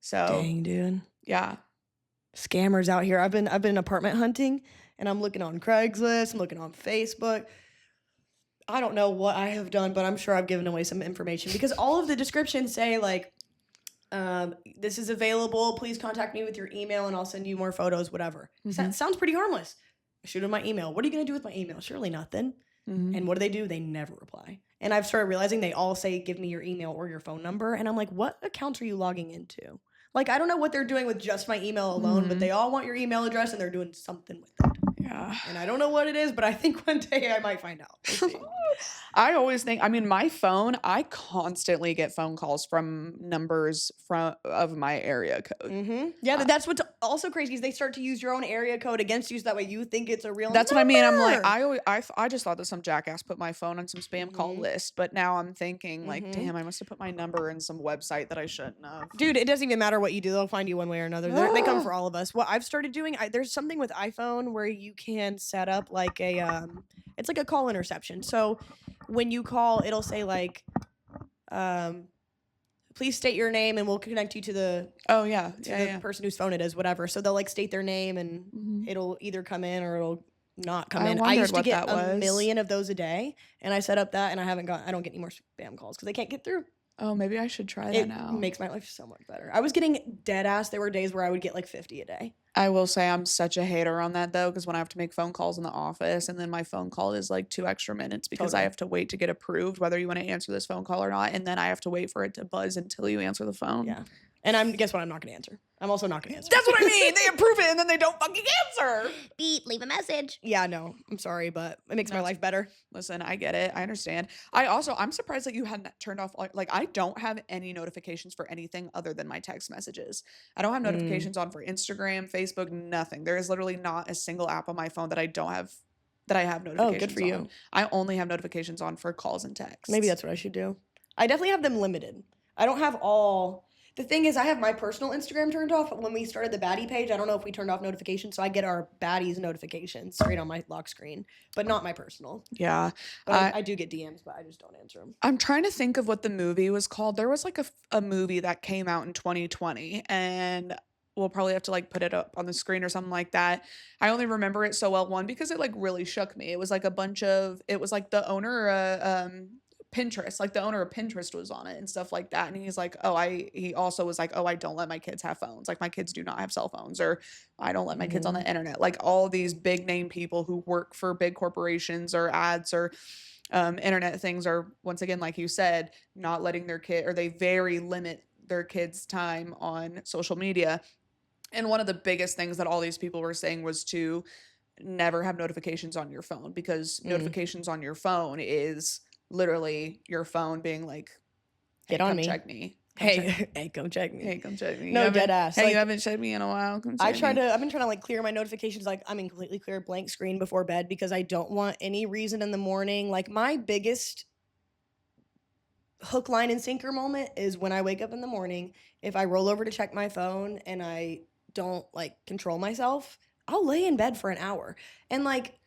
So dang, dude. Yeah. Scammers out here. I've been apartment hunting, and I'm looking on Craigslist, I'm looking on Facebook. I don't know what I have done, but I'm sure I've given away some information, because all of the descriptions say like, this is available, please contact me with your email and I'll send you more photos, whatever. Sounds pretty harmless. I shoot them my email. What are you going to do with my email? Surely nothing. And what do? They never reply. And I've started realizing they all say, give me your email or your phone number. And I'm like, what accounts are you logging into? Like, I don't know what they're doing with just my email alone, but they all want your email address, and they're doing something with it. Yeah. And I don't know what it is, but I think one day I might find out. We'll see. I always think, I mean, my phone, I constantly get phone calls from numbers of my area code. Yeah, that's what's also crazy, is they start to use your own area code against you, so that way you think it's a real That's number. what I mean. I'm like, I just thought that some jackass put my phone on some spam call list, but now I'm thinking like, damn, I must have put my number in some website that I shouldn't have. Dude, it doesn't even matter what you do. They'll find you one way or another. They come for all of us. What I've started doing, there's something with iPhone where you can set up like a, it's like a call interception. So when you call, it'll say like, please state your name and we'll connect you to the person whose phone it is, whatever. So they'll like state their name, and it'll either come in or it'll not come in. I used to get a million of those a day, and I set up that, and I don't get any more spam calls because they can't get through. Oh, maybe I should try that now. It makes my life so much better. I was getting dead ass. There were days where I would get like 50 a day. I will say I'm such a hater on that though, because when I have to make phone calls in the office, and then my phone call is like 2 extra minutes because I have to wait to get approved whether you want to answer this phone call or not, and then I have to wait for it to buzz until you answer the phone. Yeah. And guess what? I'm not going to answer. I'm also not going to answer. That's what I mean. They approve it and then they don't fucking answer. Beep, leave a message. Yeah, no, I'm sorry, but it makes my life better. Listen, I get it. I understand. I'm surprised that you hadn't turned off, like I don't have any notifications for anything other than my text messages. I don't have notifications on for Instagram, Facebook, nothing. There is literally not a single app on my phone that I have notifications on. Oh, good for you. I only have notifications on for calls and texts. Maybe that's what I should do. I definitely have them limited. I don't have all. The thing is, I have my personal Instagram turned off. When we started the baddie page, I don't know if we turned off notifications, so I get our baddies notifications straight on my lock screen, but not my personal. Yeah. But I do get DMs, but I just don't answer them. I'm trying to think of what the movie was called. There was like a movie that came out in 2020, and we'll probably have to like put it up on the screen or something like that. I only remember it so well, one, because it like really shook me. It was like it was like the owner, Pinterest, like the owner of Pinterest was on it and stuff like that. And he's like, he also was like, I don't let my kids have phones. Like my kids do not have cell phones, or I don't let my kids on the internet. Like all these big name people who work for big corporations or ads or internet things are, once again, like you said, not letting their kid, or they very limit their kids' time on social media. And one of the biggest things that all these people were saying was to never have notifications on your phone, because notifications on your phone is literally your phone being like, hey, Get on come me. check me. Hey, come check me. Hey, come check me. No, dead ass. Hey, Like, you haven't checked me in a while. Come check I've me. been trying to like clear my notifications. Like, I'm in completely clear blank screen before bed because I don't want any reason in the morning. Like, my biggest hook, line, and sinker moment is when I wake up in the morning. If I roll over to check my phone and I don't like control myself, I'll lay in bed for an hour. And like,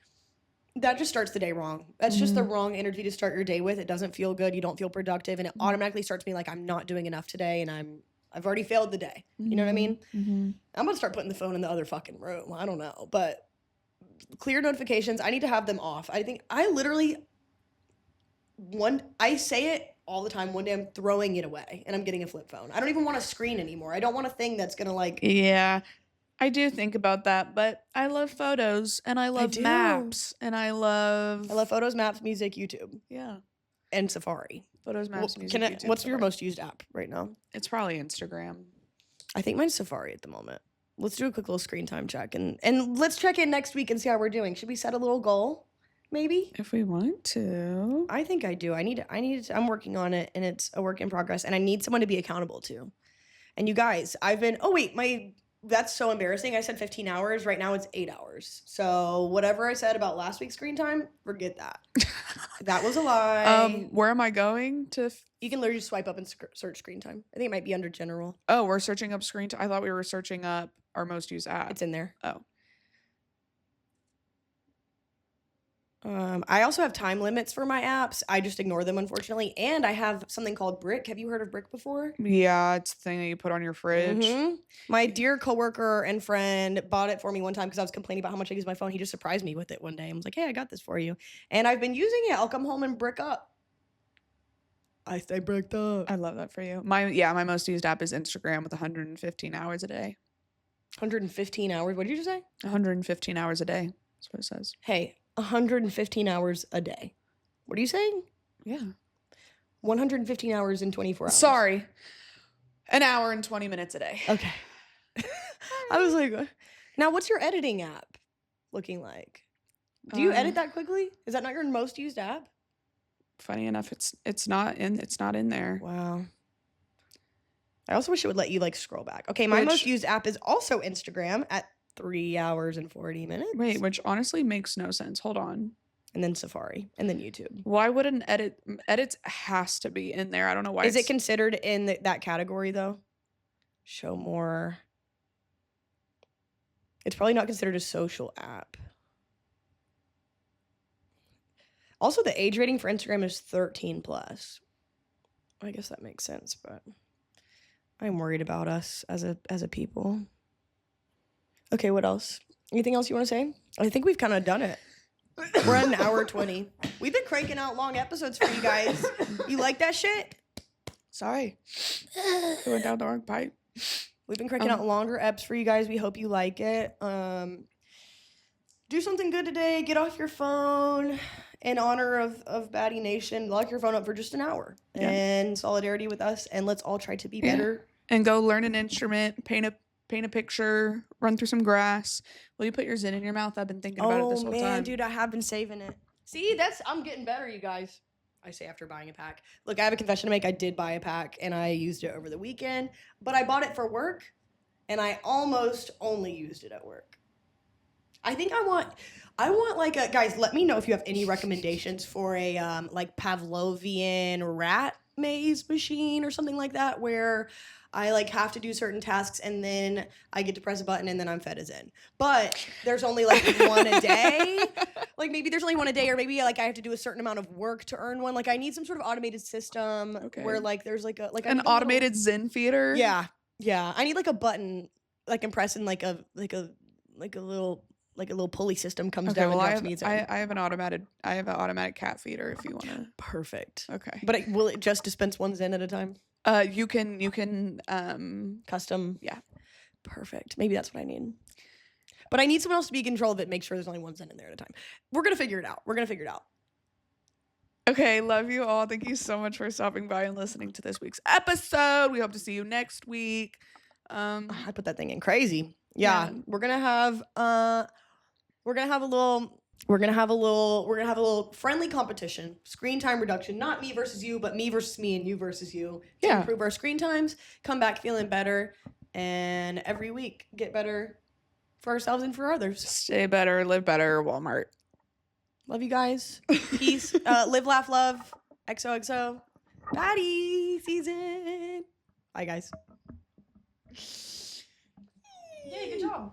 that just starts the day wrong. That's just the wrong energy to start your day with. It doesn't feel good. You don't feel productive. And it automatically starts me like I'm not doing enough today and I've already failed the day. You know what I mean? I'm going to start putting the phone in the other fucking room. I don't know. But clear notifications, I need to have them off. I think I literally, I say it all the time. One day I'm throwing it away and I'm getting a flip phone. I don't even want a screen anymore. I don't want a thing that's going to like. Yeah. I do think about that, but I love photos and I love maps and I love photos, maps, music, YouTube. Yeah. And Safari. Photos, maps, music, YouTube. What's your most used app right now? It's probably Instagram. I think mine's Safari at the moment. Let's do a quick little screen time check and let's check in next week and see how we're doing. Should we set a little goal? Maybe? If we want to. I think I do. I'm working on it and it's a work in progress and I need someone to be accountable to. And you guys, that's so embarrassing. I said 15 hours. Right now it's 8 hours. So whatever I said about last week's screen time, forget that. That was a lie. Where am I going to? You can literally just swipe up and search screen time. I think it might be under general. Oh, we're searching up screen time. I thought we were searching up our most used app. It's in there. Oh. I also have time limits for my apps. I just ignore them, unfortunately. And I have something called Brick. Have you heard of Brick before? Yeah, it's the thing that you put on your fridge. My dear coworker and friend bought it for me one time because I was complaining about how much I use my phone. He just surprised me with it one day. I was like, hey, I got this for you. And I've been using it. I'll come home and brick up. I stay bricked up. I love that for you. My most used app is Instagram with 115 hours a day. 115 hours? What did you just say? 115 hours a day. That's what it says. Hey, 115 hours a day. What are you saying? Yeah. 115 hours in 24 hours. Sorry. An hour and 20 minutes a day. Okay. I was like, now what's your editing app looking like? Do you edit that quickly? Is that not your most used app? Funny enough, it's not in there. Wow. I also wish it would let you like scroll back. Okay, my most used app is also Instagram at 3 hours and 40 minutes. Wait, which honestly makes no sense. Hold on. And then Safari, and then YouTube. Why would an edits has to be in there? I don't know why. Is it considered in that category though? Show more. It's probably not considered a social app. Also, the age rating for Instagram is 13 plus. I guess that makes sense, but I'm worried about us as a people. Okay, what else? Anything else you want to say? I think we've kind of done it. We're at an hour 20. We've been cranking out long episodes for you guys. You like that shit? Sorry. It went down the wrong pipe. We've been cranking out longer eps for you guys. We hope you like it. Do something good today. Get off your phone in honor of Baddie Nation. Lock your phone up for just an hour in solidarity with us, and let's all try to be better. And go learn an instrument, paint a picture, run through some grass. Will you put your Zyn in your mouth? I've been thinking about it this whole time. Oh man, dude, I have been saving it. See, I'm getting better, you guys. I say after buying a pack. Look, I have a confession to make. I did buy a pack, and I used it over the weekend, but I bought it for work, and I almost only used it at work. I think I want like a, guys, let me know if you have any recommendations for a like Pavlovian rat maze machine or something like that, where I like have to do certain tasks and then I get to press a button and then I'm fed as in. But there's only like one a day. Like maybe there's only one a day, or maybe like I have to do a certain amount of work to earn one. Like I need some sort of automated system where like there's like an automated Zyn feeder. Yeah. I need like a button, like I'm pressing like a little pulley system comes down and drops me. I have an automatic cat feeder if you want to. Perfect. Okay. But will it just dispense one Zyn at a time? You can custom. Yeah. Perfect. Maybe that's what I need. But I need someone else to be in control of it. Make sure there's only one Zyn in there at a time. We're gonna figure it out. Okay, love you all. Thank you so much for stopping by and listening to this week's episode. We hope to see you next week. I put that thing in crazy. Yeah. We're gonna have we're gonna have a little friendly competition, screen time reduction, not me versus you, but me versus me and you versus you, to Yeah. improve our screen times, come back feeling better, and every week get better for ourselves and for others. Stay better, live better, Walmart. Love you guys. Peace. Live, laugh, love. XOXO. Patty season. Bye, guys. Yay, good job.